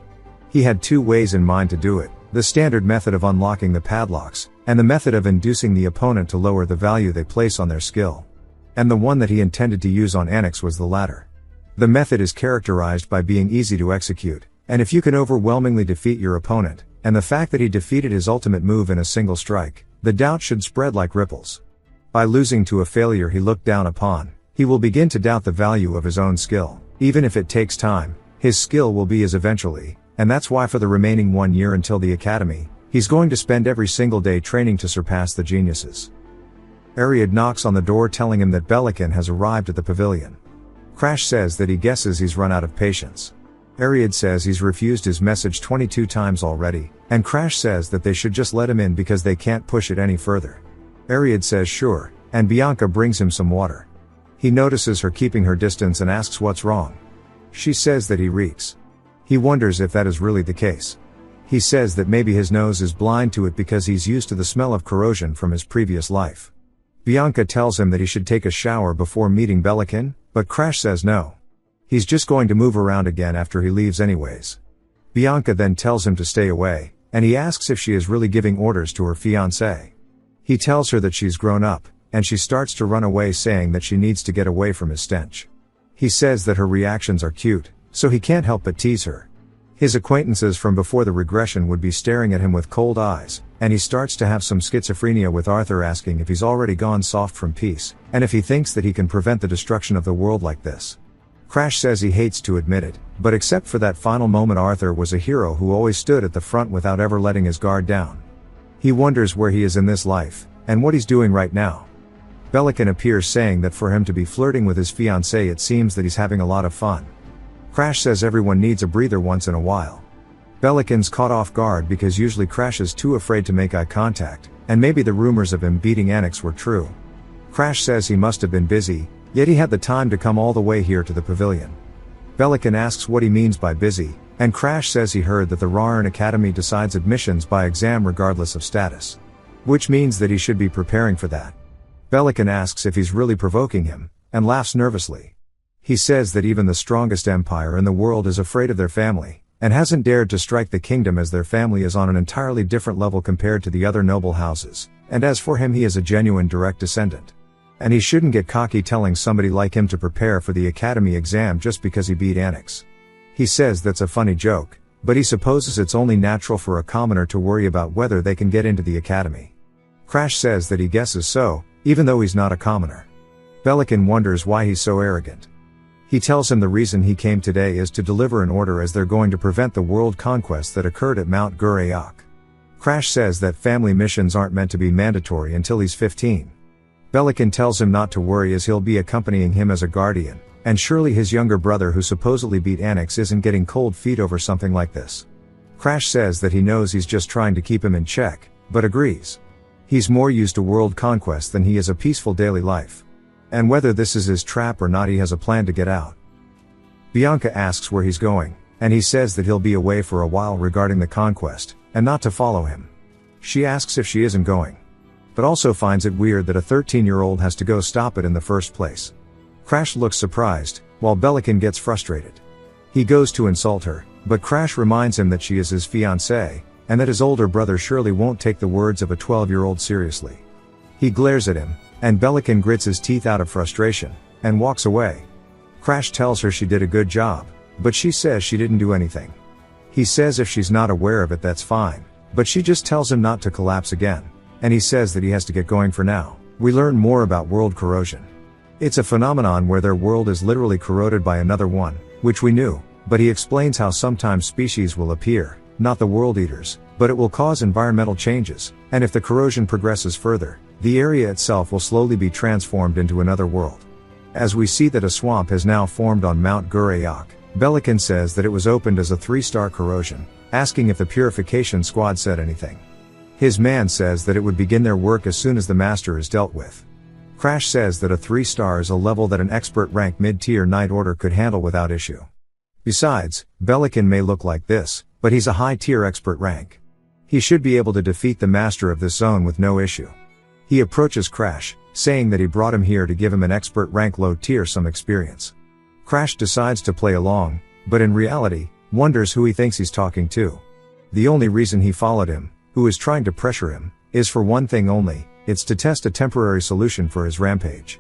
Speaker 1: He had two ways in mind to do it, the standard method of unlocking the padlocks, and the method of inducing the opponent to lower the value they place on their skill. And the one that he intended to use on Annex was the latter. The method is characterized by being easy to execute, and if you can overwhelmingly defeat your opponent, and the fact that he defeated his ultimate move in a single strike, the doubt should spread like ripples. By losing to a failure he looked down upon, he will begin to doubt the value of his own skill. Even if it takes time, his skill will be his eventually, and that's why for the remaining 1 year until the academy, he's going to spend every single day training to surpass the geniuses. Ariad knocks on the door telling him that Belican has arrived at the pavilion. Crash says that he guesses he's run out of patience. Ariad says he's refused his message 22 times already, and Crash says that they should just let him in because they can't push it any further. Ariad says sure, and Bianca brings him some water. He notices her keeping her distance and asks what's wrong. She says that he reeks. He wonders if that is really the case. He says that maybe his nose is blind to it because he's used to the smell of corrosion from his previous life. Bianca tells him that he should take a shower before meeting Belican, but Crash says no. He's just going to move around again after he leaves anyways. Bianca then tells him to stay away, and he asks if she is really giving orders to her fiancé. He tells her that she's grown up, and she starts to run away saying that she needs to get away from his stench. He says that her reactions are cute, so he can't help but tease her. His acquaintances from before the regression would be staring at him with cold eyes, and he starts to have some schizophrenia with Arthur asking if he's already gone soft from peace, and if he thinks that he can prevent the destruction of the world like this. Crash says he hates to admit it, but except for that final moment Arthur was a hero who always stood at the front without ever letting his guard down. He wonders where he is in this life, and what he's doing right now. Belican appears saying that for him to be flirting with his fiancée it seems that he's having a lot of fun. Crash says everyone needs a breather once in a while. Belican's caught off guard because usually Crash is too afraid to make eye contact, and maybe the rumors of him beating Annex were true. Crash says he must have been busy, yet he had the time to come all the way here to the pavilion. Belican asks what he means by busy, and Crash says he heard that the Rarn Academy decides admissions by exam regardless of status. Which means that he should be preparing for that. Belican asks if he's really provoking him, and laughs nervously. He says that even the strongest empire in the world is afraid of their family, and hasn't dared to strike the kingdom as their family is on an entirely different level compared to the other noble houses, and as for him he is a genuine direct descendant. And he shouldn't get cocky telling somebody like him to prepare for the academy exam just because he beat Annex. He says that's a funny joke, but he supposes it's only natural for a commoner to worry about whether they can get into the academy. Crash says that he guesses so, even though he's not a commoner. Belican wonders why he's so arrogant. He tells him the reason he came today is to deliver an order as they're going to prevent the world conquest that occurred at Mount Gurayak. Crash says that family missions aren't meant to be mandatory until he's 15. Belican tells him not to worry as he'll be accompanying him as a guardian, and surely his younger brother who supposedly beat Annex isn't getting cold feet over something like this. Crash says that he knows he's just trying to keep him in check, but agrees. He's more used to world conquest than he is a peaceful daily life. And whether this is his trap or not, he has a plan to get out. Bianca asks where he's going, and he says that he'll be away for a while regarding the conquest, and not to follow him. She asks if she isn't going, but also finds it weird that a 13-year-old has to go stop it in the first place. Crash looks surprised, while Belican gets frustrated. He goes to insult her, but Crash reminds him that she is his fiancée, and that his older brother surely won't take the words of a 12-year-old seriously. He glares at him, and Belican grits his teeth out of frustration, and walks away. Crash tells her she did a good job, but she says she didn't do anything. He says if she's not aware of it that's fine, but she just tells him not to collapse again, and he says that he has to get going for now. We learn more about world corrosion. It's a phenomenon where their world is literally corroded by another one, which we knew, but he explains how sometimes species will appear, not the world eaters, but it will cause environmental changes, and if the corrosion progresses further, the area itself will slowly be transformed into another world. As we see that a swamp has now formed on Mount Gurayak, Belican says that it was opened as a 3-star corrosion, asking if the purification squad said anything. His man says that it would begin their work as soon as the master is dealt with. Crash says that a 3-star is a level that an expert rank mid-tier Night Order could handle without issue. Besides, Belican may look like this, but he's a high-tier expert rank. He should be able to defeat the master of this zone with no issue. He approaches Crash, saying that he brought him here to give him an expert rank low tier some experience. Crash decides to play along, but in reality, wonders who he thinks he's talking to. The only reason he followed him, who is trying to pressure him, is for one thing only, it's to test a temporary solution for his rampage.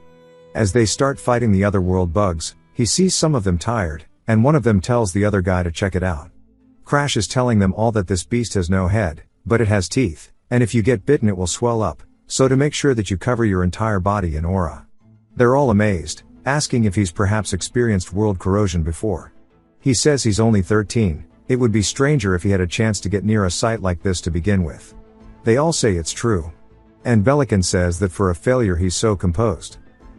Speaker 1: As they start fighting the other world bugs, he sees some of them tired, and one of them tells the other guy to check it out. Crash is telling them all that this beast has no head, but it has teeth, and if you get bitten it will swell up, so to make sure that you cover your entire body in aura. They're all amazed, asking if he's perhaps experienced world corrosion before. He says he's only 13, it would be stranger if he had a chance to get near a site like this to begin with. They all say it's true. And Belican says that for a failure he's so composed.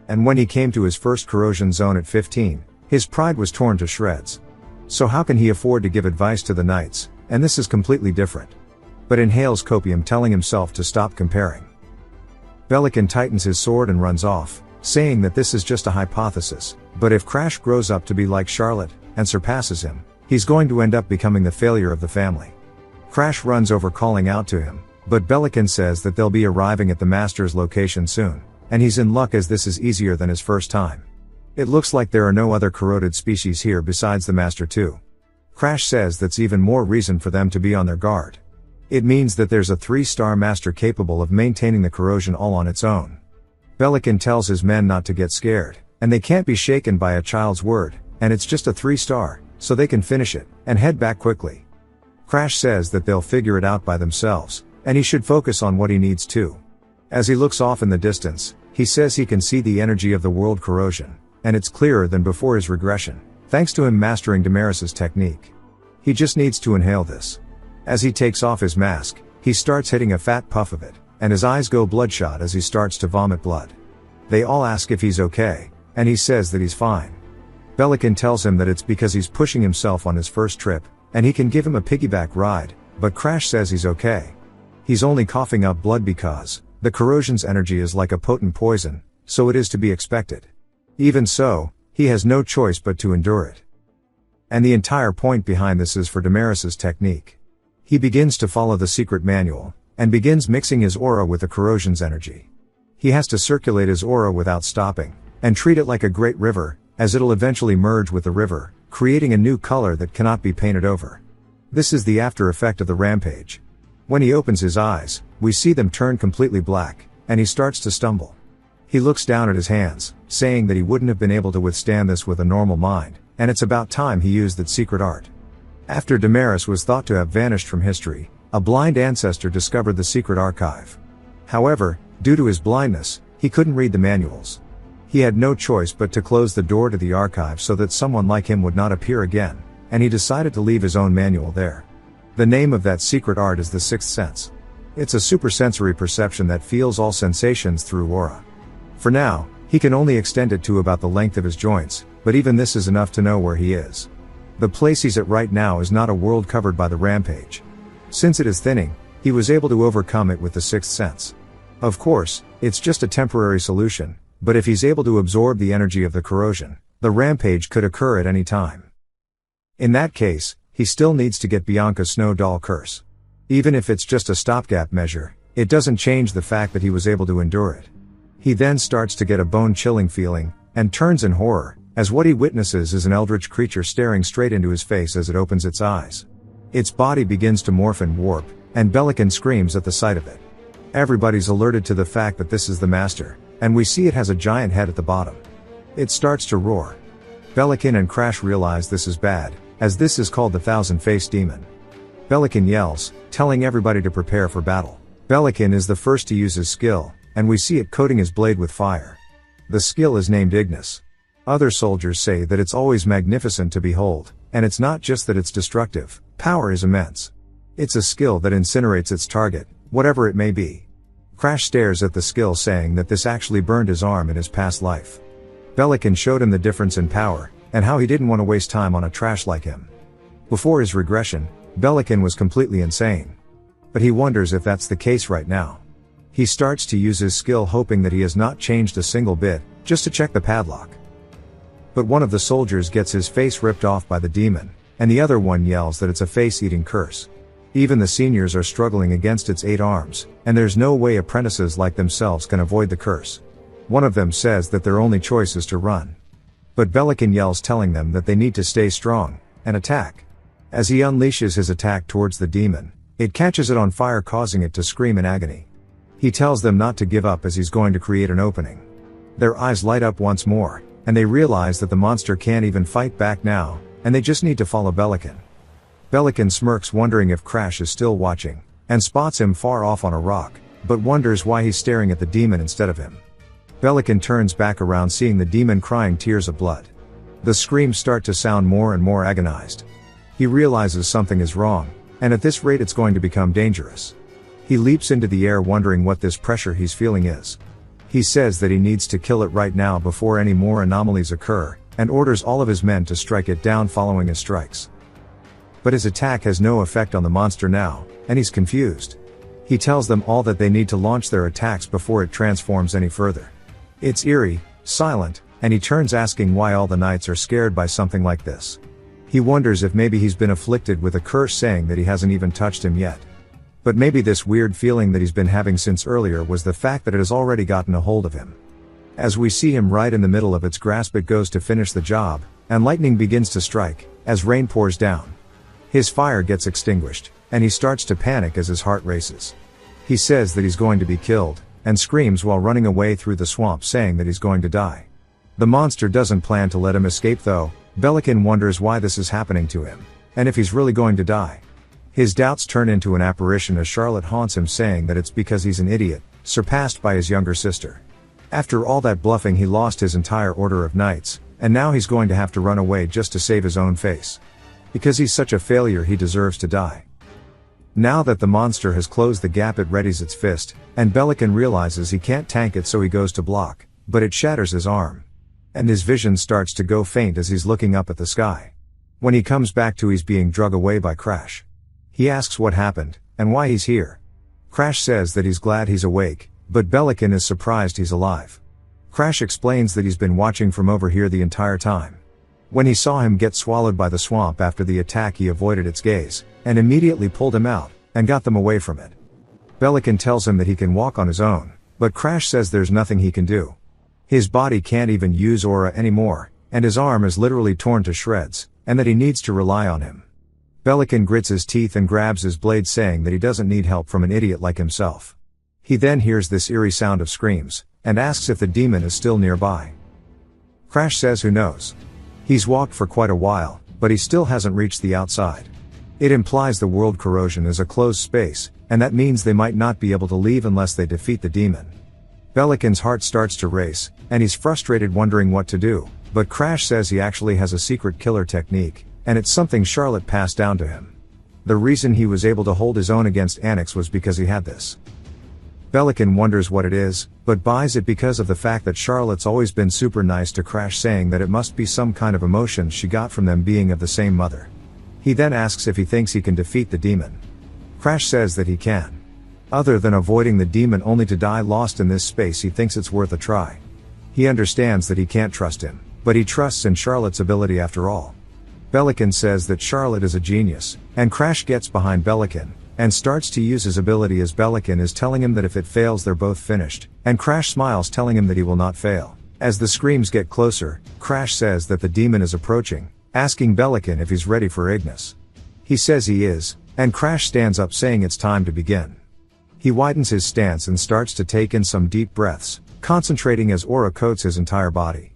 Speaker 1: And when he came to his first corrosion zone at 15, his pride was torn to shreds. So how can he afford to give advice to the knights, and this is completely different. But inhales copium telling himself to stop comparing. Belican tightens his sword and runs off, saying that this is just a hypothesis, but if Crash grows up to be like Charlotte, and surpasses him, he's going to end up becoming the failure of the family. Crash runs over calling out to him, but Belican says that they'll be arriving at the master's location soon, and he's in luck as this is easier than his first time. It looks like there are no other corroded species here besides the master too. Crash says that's even more reason for them to be on their guard. It means that there's a 3-star master capable of maintaining the corrosion all on its own. Belican tells his men not to get scared, and they can't be shaken by a child's word, and it's just a 3-star, so they can finish it, and head back quickly. Crash says that they'll figure it out by themselves, and he should focus on what he needs to. As he looks off in the distance, he says he can see the energy of the world corrosion, and it's clearer than before his regression, thanks to him mastering Damaris's technique. He just needs to inhale this. As he takes off his mask, he starts hitting a fat puff of it, and his eyes go bloodshot as he starts to vomit blood. They all ask if he's okay, and he says that he's fine. Belican tells him that it's because he's pushing himself on his first trip, and he can give him a piggyback ride, but Crash says he's okay. He's only coughing up blood because the corrosion's energy is like a potent poison, so it is to be expected. Even so, he has no choice but to endure it. And the entire point behind this is for Damaris's technique. He begins to follow the secret manual, and begins mixing his aura with the corrosion's energy. He has to circulate his aura without stopping, and treat it like a great river, as it'll eventually merge with the river, creating a new color that cannot be painted over. This is the after effect of the rampage. When he opens his eyes, we see them turn completely black, and he starts to stumble. He looks down at his hands, saying that he wouldn't have been able to withstand this with a normal mind, and it's about time he used that secret art. After Damaris was thought to have vanished from history, a blind ancestor discovered the secret archive. However, due to his blindness, he couldn't read the manuals. He had no choice but to close the door to the archive so that someone like him would not appear again, and he decided to leave his own manual there. The name of that secret art is the sixth sense. It's a supersensory perception that feels all sensations through aura. For now, he can only extend it to about the length of his joints, but even this is enough to know where he is. The place he's at right now is not a world covered by the rampage. Since it is thinning, he was able to overcome it with the sixth sense. Of course, it's just a temporary solution, but if he's able to absorb the energy of the corrosion, the rampage could occur at any time. In that case, he still needs to get Bianca's snow doll curse. Even if it's just a stopgap measure, it doesn't change the fact that he was able to endure it. He then starts to get a bone-chilling feeling, and turns in horror, as what he witnesses is an eldritch creature staring straight into his face as it opens its eyes. Its body begins to morph and warp, and Belican screams at the sight of it. Everybody's alerted to the fact that this is the master, and we see it has a giant head at the bottom. It starts to roar. Belican and Crash realize this is bad, as this is called the thousand-faced demon. Belican yells, telling everybody to prepare for battle. Belican is the first to use his skill, and we see it coating his blade with fire. The skill is named Ignis. Other soldiers say that it's always magnificent to behold, and it's not just that it's destructive, power is immense. It's a skill that incinerates its target, whatever it may be. Crash stares at the skill, saying that this actually burned his arm in his past life. Belican showed him the difference in power, and how he didn't want to waste time on a trash like him. Before his regression, Belican was completely insane. But he wonders if that's the case right now. He starts to use his skill, hoping that he has not changed a single bit, just to check the padlock. But one of the soldiers gets his face ripped off by the demon, and the other one yells that it's a face-eating curse. Even the seniors are struggling against its 8 arms, and there's no way apprentices like themselves can avoid the curse. One of them says that their only choice is to run. But Belican yells, telling them that they need to stay strong, and attack. As he unleashes his attack towards the demon, it catches it on fire, causing it to scream in agony. He tells them not to give up, as he's going to create an opening. Their eyes light up once more, and they realize that the monster can't even fight back now, and they just need to follow Belican. Belican smirks, wondering if Crash is still watching, and spots him far off on a rock, but wonders why he's staring at the demon instead of him. Belican turns back around, seeing the demon crying tears of blood. The screams start to sound more and more agonized. He realizes something is wrong, and at this rate it's going to become dangerous. He leaps into the air, wondering what this pressure he's feeling is. He says that he needs to kill it right now before any more anomalies occur, and orders all of his men to strike it down following his strikes. But his attack has no effect on the monster now, and he's confused. He tells them all that they need to launch their attacks before it transforms any further. It's eerie, silent, and he turns, asking why all the knights are scared by something like this. He wonders if maybe he's been afflicted with a curse, saying that he hasn't even touched him yet. But maybe this weird feeling that he's been having since earlier was the fact that it has already gotten a hold of him. As we see him right in the middle of its grasp, it goes to finish the job, and lightning begins to strike, as rain pours down. His fire gets extinguished, and he starts to panic as his heart races. He says that he's going to be killed, and screams while running away through the swamp, saying that he's going to die. The monster doesn't plan to let him escape though. Belican wonders why this is happening to him, and if he's really going to die. His doubts turn into an apparition as Charlotte haunts him, saying that it's because he's an idiot, surpassed by his younger sister. After all that bluffing, he lost his entire order of knights, and now he's going to have to run away just to save his own face. Because he's such a failure, he deserves to die. Now that the monster has closed the gap, it readies its fist, and Belican realizes he can't tank it, so he goes to block, but it shatters his arm. And his vision starts to go faint as he's looking up at the sky. When he comes back to, he's being dragged away by Crash. He asks what happened, and why he's here. Crash says that he's glad he's awake, but Belican is surprised he's alive. Crash explains that he's been watching from over here the entire time. When he saw him get swallowed by the swamp after the attack, he avoided its gaze, and immediately pulled him out, and got them away from it. Belican tells him that he can walk on his own, but Crash says there's nothing he can do. His body can't even use aura anymore, and his arm is literally torn to shreds, and that he needs to rely on him. Belican grits his teeth and grabs his blade, saying that he doesn't need help from an idiot like himself. He then hears this eerie sound of screams, and asks if the demon is still nearby. Crash says who knows. He's walked for quite a while, but he still hasn't reached the outside. It implies the world corrosion is a closed space, and that means they might not be able to leave unless they defeat the demon. Belican's heart starts to race, and he's frustrated, wondering what to do, but Crash says he actually has a secret killer technique, and it's something Charlotte passed down to him. The reason he was able to hold his own against Annex was because he had this. Belican wonders what it is, but buys it because of the fact that Charlotte's always been super nice to Crash, saying that it must be some kind of emotion she got from them being of the same mother. He then asks if he thinks he can defeat the demon. Crash says that he can. Other than avoiding the demon only to die lost in this space, he thinks it's worth a try. He understands that he can't trust him, but he trusts in Charlotte's ability after all. Belican says that Charlotte is a genius, and Crash gets behind Belican, and starts to use his ability as Belican is telling him that if it fails they're both finished, and Crash smiles, telling him that he will not fail. As the screams get closer, Crash says that the demon is approaching, asking Belican if he's ready for Ignis. He says he is, and Crash stands up, saying it's time to begin. He widens his stance and starts to take in some deep breaths, concentrating as aura coats his entire body.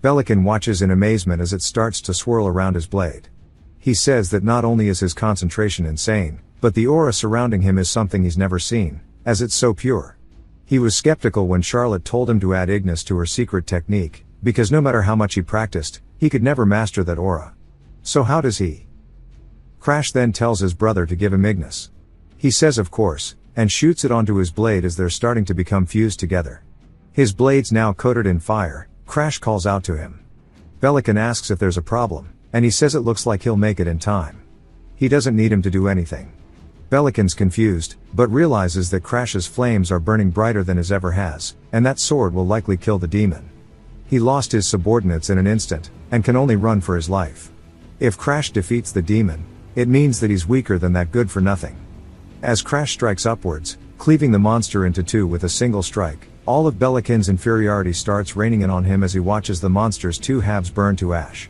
Speaker 1: Belican watches in amazement as it starts to swirl around his blade. He says that not only is his concentration insane, but the aura surrounding him is something he's never seen, as it's so pure. He was skeptical when Charlotte told him to add Ignis to her secret technique, because no matter how much he practiced, he could never master that aura. So how does he? Crash then tells his brother to give him Ignis. He says of course, and shoots it onto his blade as they're starting to become fused together. His blade's now coated in fire. Crash calls out to him. Belican asks if there's a problem, and he says it looks like he'll make it in time. He doesn't need him to do anything. Belican's confused, but realizes that Crash's flames are burning brighter than his ever has, and that sword will likely kill the demon. He lost his subordinates in an instant, and can only run for his life. If Crash defeats the demon, it means that he's weaker than that good for nothing. As Crash strikes upwards, cleaving the monster into two with a single strike, all of Belican's inferiority starts raining in on him as he watches the monster's two halves burn to ash.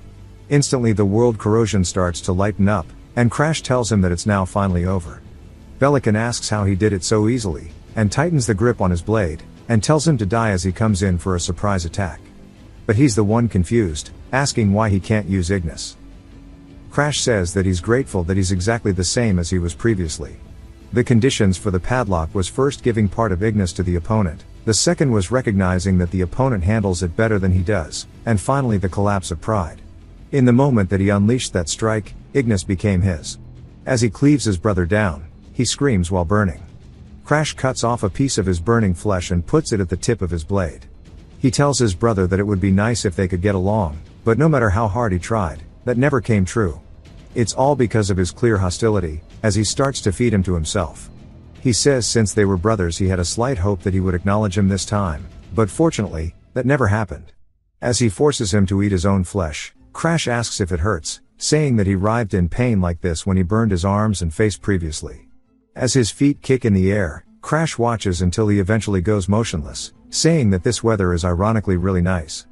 Speaker 1: Instantly the world corrosion starts to lighten up, and Crash tells him that it's now finally over. Belican asks how he did it so easily, and tightens the grip on his blade, and tells him to die as he comes in for a surprise attack. But he's the one confused, asking why he can't use Ignis. Crash says that he's grateful that he's exactly the same as he was previously. The conditions for the padlock was first giving part of Ignis to the opponent, the second was recognizing that the opponent handles it better than he does, and finally the collapse of pride. In the moment that he unleashed that strike, Ignis became his. As he cleaves his brother down, he screams while burning. Crash cuts off a piece of his burning flesh and puts it at the tip of his blade. He tells his brother that it would be nice if they could get along, but no matter how hard he tried, that never came true. It's all because of his clear hostility, as he starts to feed him to himself. He says since they were brothers he had a slight hope that he would acknowledge him this time, but fortunately, that never happened. As he forces him to eat his own flesh, Crash asks if it hurts, saying that he writhed in pain like this when he burned his arms and face previously. As his feet kick in the air, Crash watches until he eventually goes motionless, saying that this weather is ironically really nice.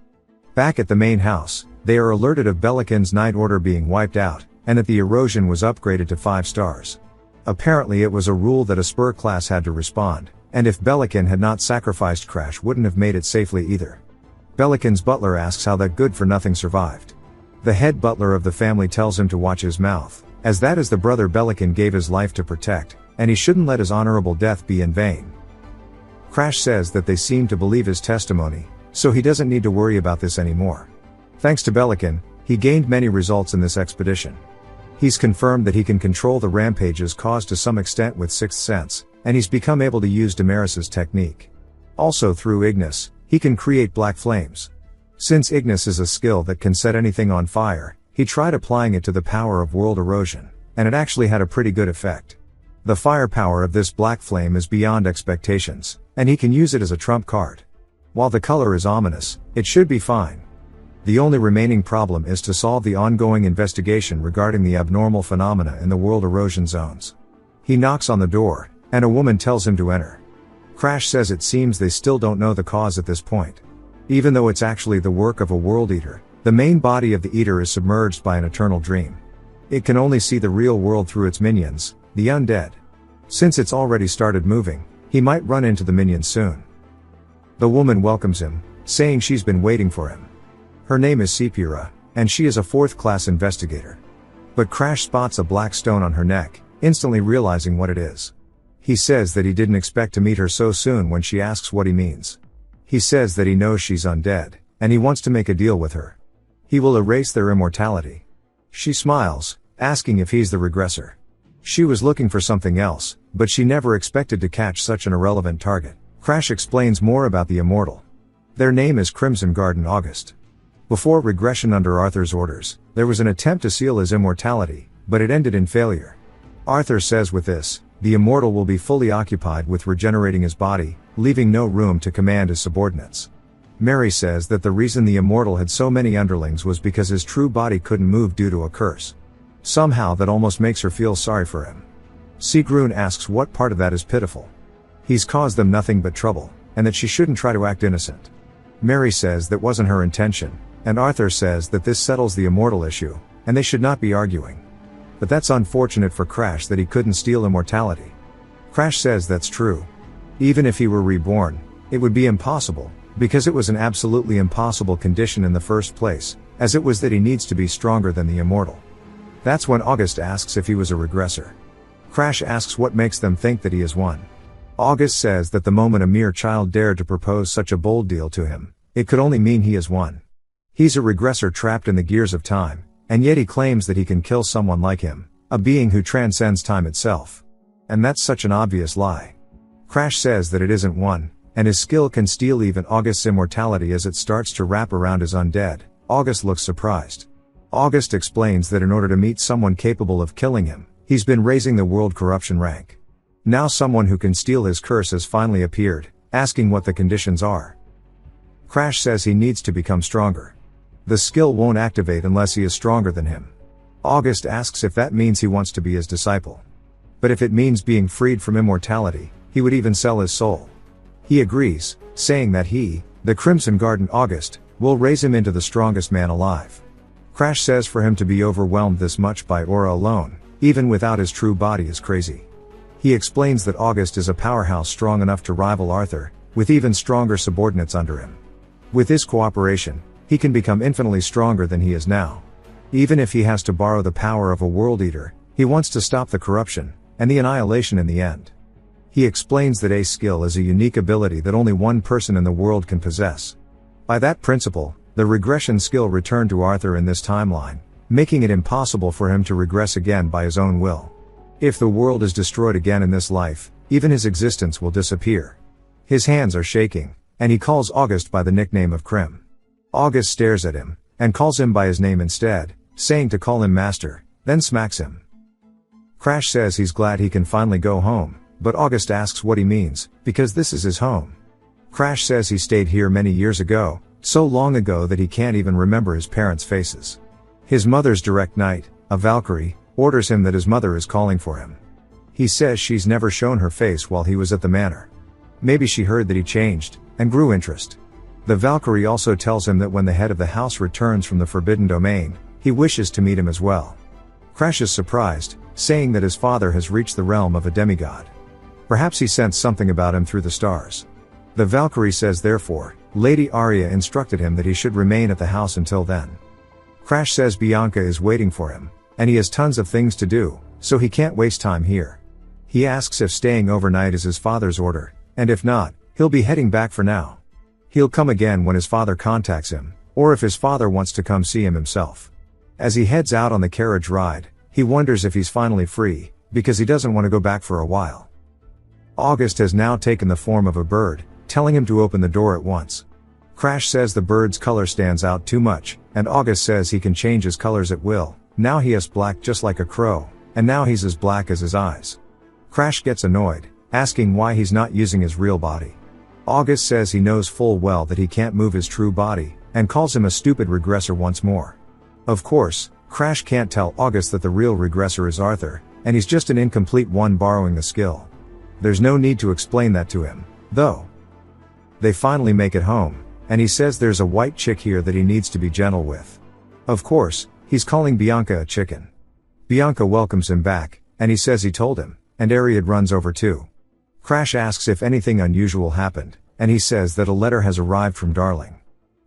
Speaker 1: Back at the main house, they are alerted of Belican's night order being wiped out, and that the erosion was upgraded to 5 stars. Apparently it was a rule that a spur class had to respond, and if Belican had not sacrificed, Crash wouldn't have made it safely either. Belican's butler asks how that good-for-nothing survived. The head butler of the family tells him to watch his mouth, as that is the brother Belican gave his life to protect, and he shouldn't let his honorable death be in vain. Crash says that they seem to believe his testimony, so he doesn't need to worry about this anymore. Thanks to Belican, he gained many results in this expedition. He's confirmed that he can control the rampages caused to some extent with Sixth Sense, and he's become able to use Damaris's technique. Also through Ignis, he can create black flames. Since Ignis is a skill that can set anything on fire, he tried applying it to the power of world erosion, and it actually had a pretty good effect. The firepower of this black flame is beyond expectations, and he can use it as a trump card. While the color is ominous, it should be fine. The only remaining problem is to solve the ongoing investigation regarding the abnormal phenomena in the world erosion zones. He knocks on the door, and a woman tells him to enter. Crash says it seems they still don't know the cause at this point. Even though it's actually the work of a world eater, the main body of the eater is submerged by an eternal dream. It can only see the real world through its minions, the undead. Since it's already started moving, he might run into the minions soon. The woman welcomes him, saying she's been waiting for him. Her name is Sepira, and she is a fourth-class investigator. But Crash spots a black stone on her neck, instantly realizing what it is. He says that he didn't expect to meet her so soon when she asks what he means. He says that he knows she's undead, and he wants to make a deal with her. He will erase their immortality. She smiles, asking if he's the regressor. She was looking for something else, but she never expected to catch such an irrelevant target. Crash explains more about the immortal. Their name is Crimson Garden August. Before regression under Arthur's orders, there was an attempt to seal his immortality, but it ended in failure. Arthur says with this, the immortal will be fully occupied with regenerating his body, leaving no room to command his subordinates. Mary says that the reason the immortal had so many underlings was because his true body couldn't move due to a curse. Somehow that almost makes her feel sorry for him. Sigrun asks what part of that is pitiful. He's caused them nothing but trouble, and that she shouldn't try to act innocent. Mary says that wasn't her intention, and Arthur says that this settles the immortal issue, and they should not be arguing. But that's unfortunate for Crash that he couldn't steal immortality. Crash says that's true. Even if he were reborn, it would be impossible, because it was an absolutely impossible condition in the first place, as it was that he needs to be stronger than the immortal. That's when August asks if he was a regressor. Crash asks what makes them think that he is one. August says that the moment a mere child dared to propose such a bold deal to him, it could only mean he is one. He's a regressor trapped in the gears of time, and yet he claims that he can kill someone like him, a being who transcends time itself. And that's such an obvious lie. Crash says that it isn't one, and his skill can steal even August's immortality as it starts to wrap around his undead. August looks surprised. August explains that in order to meet someone capable of killing him, he's been raising the world corruption rank. Now someone who can steal his curse has finally appeared, asking what the conditions are. Crash says he needs to become stronger. The skill won't activate unless he is stronger than him. August asks if that means he wants to be his disciple. But if it means being freed from immortality, he would even sell his soul. He agrees, saying that he, the Crimson Garden August, will raise him into the strongest man alive. Crash says for him to be overwhelmed this much by aura alone, even without his true body, is crazy. He explains that August is a powerhouse strong enough to rival Arthur, with even stronger subordinates under him. With his cooperation, he can become infinitely stronger than he is now. Even if he has to borrow the power of a world eater, he wants to stop the corruption, and the annihilation in the end. He explains that Ace skill is a unique ability that only one person in the world can possess. By that principle, the regression skill returned to Arthur in this timeline, making it impossible for him to regress again by his own will. If the world is destroyed again in this life, even his existence will disappear. His hands are shaking, and he calls August by the nickname of Crim. August stares at him, and calls him by his name instead, saying to call him master, then smacks him. Crash says he's glad he can finally go home, but August asks what he means, because this is his home. Crash says he stayed here many years ago, so long ago that he can't even remember his parents' faces. His mother's direct knight, a Valkyrie, orders him that his mother is calling for him. He says she's never shown her face while he was at the manor. Maybe she heard that he changed, and grew interest. The Valkyrie also tells him that when the head of the house returns from the Forbidden Domain, he wishes to meet him as well. Crash is surprised, saying that his father has reached the realm of a demigod. Perhaps he sensed something about him through the stars. The Valkyrie says therefore, Lady Arya instructed him that he should remain at the house until then. Crash says Bianca is waiting for him, and he has tons of things to do, so he can't waste time here. He asks if staying overnight is his father's order, and if not, he'll be heading back for now. He'll come again when his father contacts him, or if his father wants to come see him himself. As he heads out on the carriage ride, he wonders if he's finally free, because he doesn't want to go back for a while. August has now taken the form of a bird, telling him to open the door at once. Crash says the bird's color stands out too much, and August says he can change his colors at will. Now he is black just like a crow, and now he's as black as his eyes. Crash gets annoyed, asking why he's not using his real body. August says he knows full well that he can't move his true body, and calls him a stupid regressor once more. Of course, Crash can't tell August that the real regressor is Arthur, and he's just an incomplete one borrowing the skill. There's no need to explain that to him, though. They finally make it home, and he says there's a white chick here that he needs to be gentle with. Of course, he's calling Bianca a chicken. Bianca welcomes him back, and he says he told him, and Ariad runs over too. Crash asks if anything unusual happened, and he says that a letter has arrived from Darling.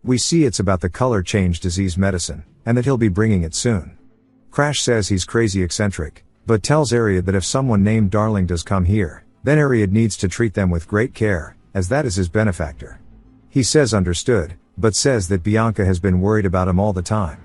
Speaker 1: We see it's about the color change disease medicine, and that he'll be bringing it soon. Crash says he's crazy eccentric, but tells Ariad that if someone named Darling does come here, then Ariad needs to treat them with great care, as that is his benefactor. He says understood, but says that Bianca has been worried about him all the time.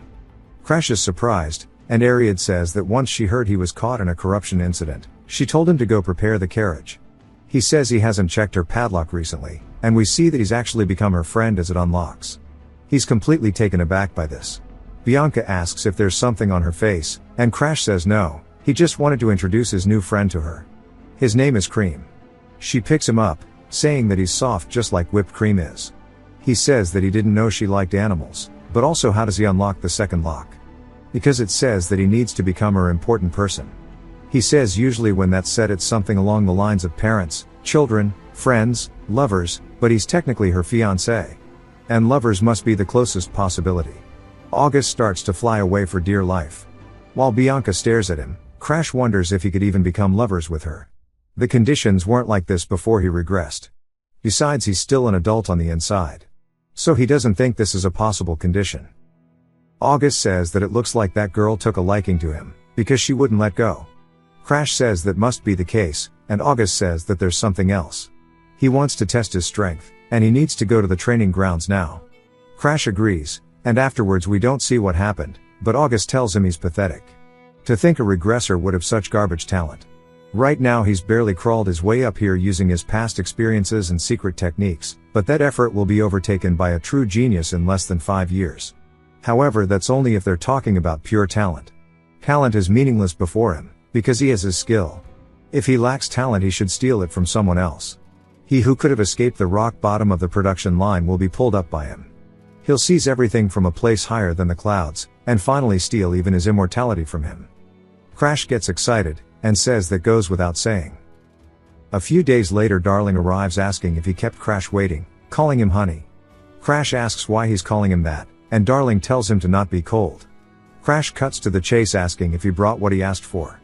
Speaker 1: Crash is surprised, and Ariad says that once she heard he was caught in a corruption incident, she told him to go prepare the carriage. He says he hasn't checked her padlock recently, and we see that he's actually become her friend as it unlocks. He's completely taken aback by this. Bianca asks if there's something on her face, and Crash says no, he just wanted to introduce his new friend to her. His name is Cream. She picks him up, saying that he's soft just like whipped cream is. He says that he didn't know she liked animals, but also how does he unlock the second lock? Because it says that he needs to become her important person. He says usually when that's said it's something along the lines of parents, children, friends, lovers, but he's technically her fiancé. And lovers must be the closest possibility. August starts to fly away for dear life. While Bianca stares at him, Crash wonders if he could even become lovers with her. The conditions weren't like this before he regressed. Besides, he's still an adult on the inside. So he doesn't think this is a possible condition. August says that it looks like that girl took a liking to him, because she wouldn't let go. Crash says that must be the case, and August says that there's something else. He wants to test his strength, and he needs to go to the training grounds now. Crash agrees, and afterwards we don't see what happened, but August tells him he's pathetic. To think a regressor would have such garbage talent. Right now he's barely crawled his way up here using his past experiences and secret techniques, but that effort will be overtaken by a true genius in less than 5 years. However, that's only if they're talking about pure talent. Talent is meaningless before him, because he has his skill. If he lacks talent, he should steal it from someone else. He who could have escaped the rock bottom of the production line will be pulled up by him. He'll seize everything from a place higher than the clouds, and finally steal even his immortality from him. Crash gets excited, and says that goes without saying. A few days later, Darling arrives asking if he kept Crash waiting, calling him honey. Crash asks why he's calling him that, and Darling tells him to not be cold. Crash cuts to the chase asking if he brought what he asked for.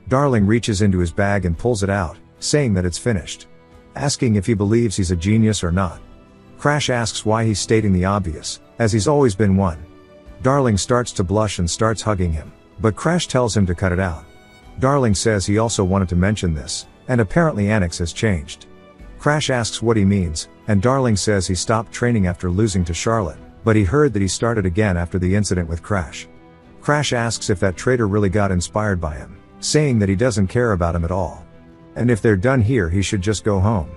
Speaker 1: Darling reaches into his bag and pulls it out, saying that it's finished. Asking if he believes he's a genius or not. Crash asks why he's stating the obvious, as he's always been one. Darling starts to blush and starts hugging him, but Crash tells him to cut it out. Darling says he also wanted to mention this, and apparently Annex has changed. Crash asks what he means, and Darling says he stopped training after losing to Charlotte, but he heard that he started again after the incident with Crash. Crash asks if that traitor really got inspired by him, saying that he doesn't care about him at all. And if they're done here, he should just go home.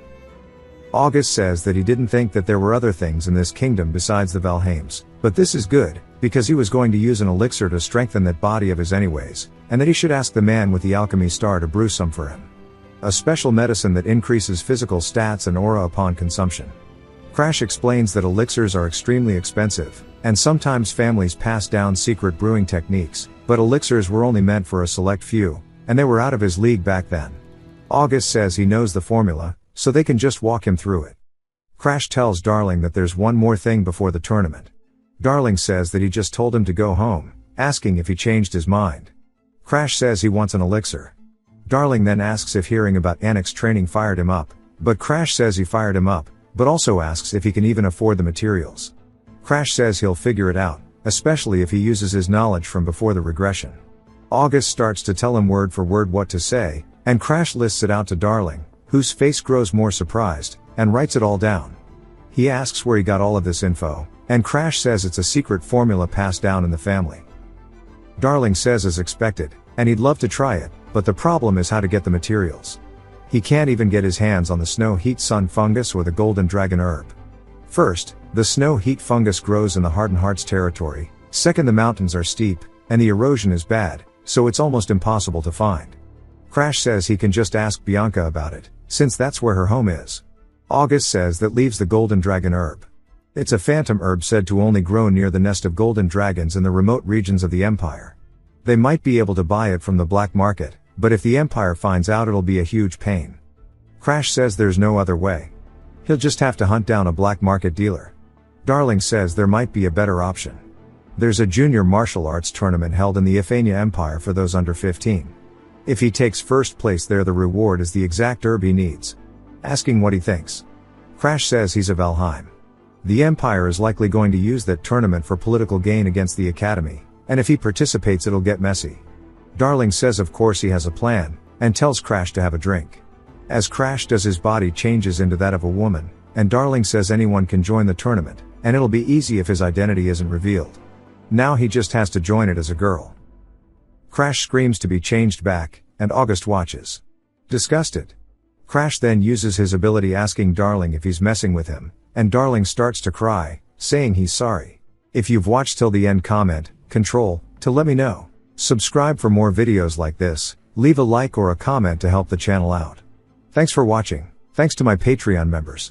Speaker 1: August says that he didn't think that there were other things in this kingdom besides the Valheims, but this is good, because he was going to use an elixir to strengthen that body of his anyways, and that he should ask the man with the alchemy star to brew some for him. A special medicine that increases physical stats and aura upon consumption. Crash explains that elixirs are extremely expensive, and sometimes families pass down secret brewing techniques, but elixirs were only meant for a select few, and they were out of his league back then. August says he knows the formula, so they can just walk him through it. Crash tells Darling that there's one more thing before the tournament. Darling says that he just told him to go home, asking if he changed his mind. Crash says he wants an elixir. Darling then asks if hearing about Annex training fired him up, but Crash says he fired him up, but also asks if he can even afford the materials. Crash says he'll figure it out, especially if he uses his knowledge from before the regression. August starts to tell him word for word what to say, and Crash lists it out to Darling, whose face grows more surprised, and writes it all down. He asks where he got all of this info, and Crash says it's a secret formula passed down in the family. Darling says as expected, and he'd love to try it, but the problem is how to get the materials. He can't even get his hands on the snow heat sun fungus or the golden dragon herb. First, the snow heat fungus grows in the Hardened Hearts territory. Second, the mountains are steep, and the erosion is bad, so it's almost impossible to find. Crash says he can just ask Bianca about it, since that's where her home is. August says that leaves the golden dragon herb. It's a phantom herb said to only grow near the nest of golden dragons in the remote regions of the Empire. They might be able to buy it from the black market, but if the Empire finds out it'll be a huge pain. Crash says there's no other way. He'll just have to hunt down a black market dealer. Darling says there might be a better option. There's a junior martial arts tournament held in the Ifania Empire for those under 15. If he takes first place there, the reward is the exact herb he needs. Asking what he thinks. Crash says he's of Valheim. The Empire is likely going to use that tournament for political gain against the Academy, and if he participates it'll get messy. Darling says of course he has a plan, and tells Crash to have a drink. As Crash does, his body changes into that of a woman, and Darling says anyone can join the tournament, and it'll be easy if his identity isn't revealed. Now he just has to join it as a girl. Crash screams to be changed back, and August watches. Disgusted. Crash then uses his ability asking Darling if he's messing with him, and Darling starts to cry, saying he's sorry. If you've watched till the end, comment, Control, to let me know. Subscribe for more videos like this, leave a like or a comment to help the channel out. Thanks for watching. Thanks to my Patreon members.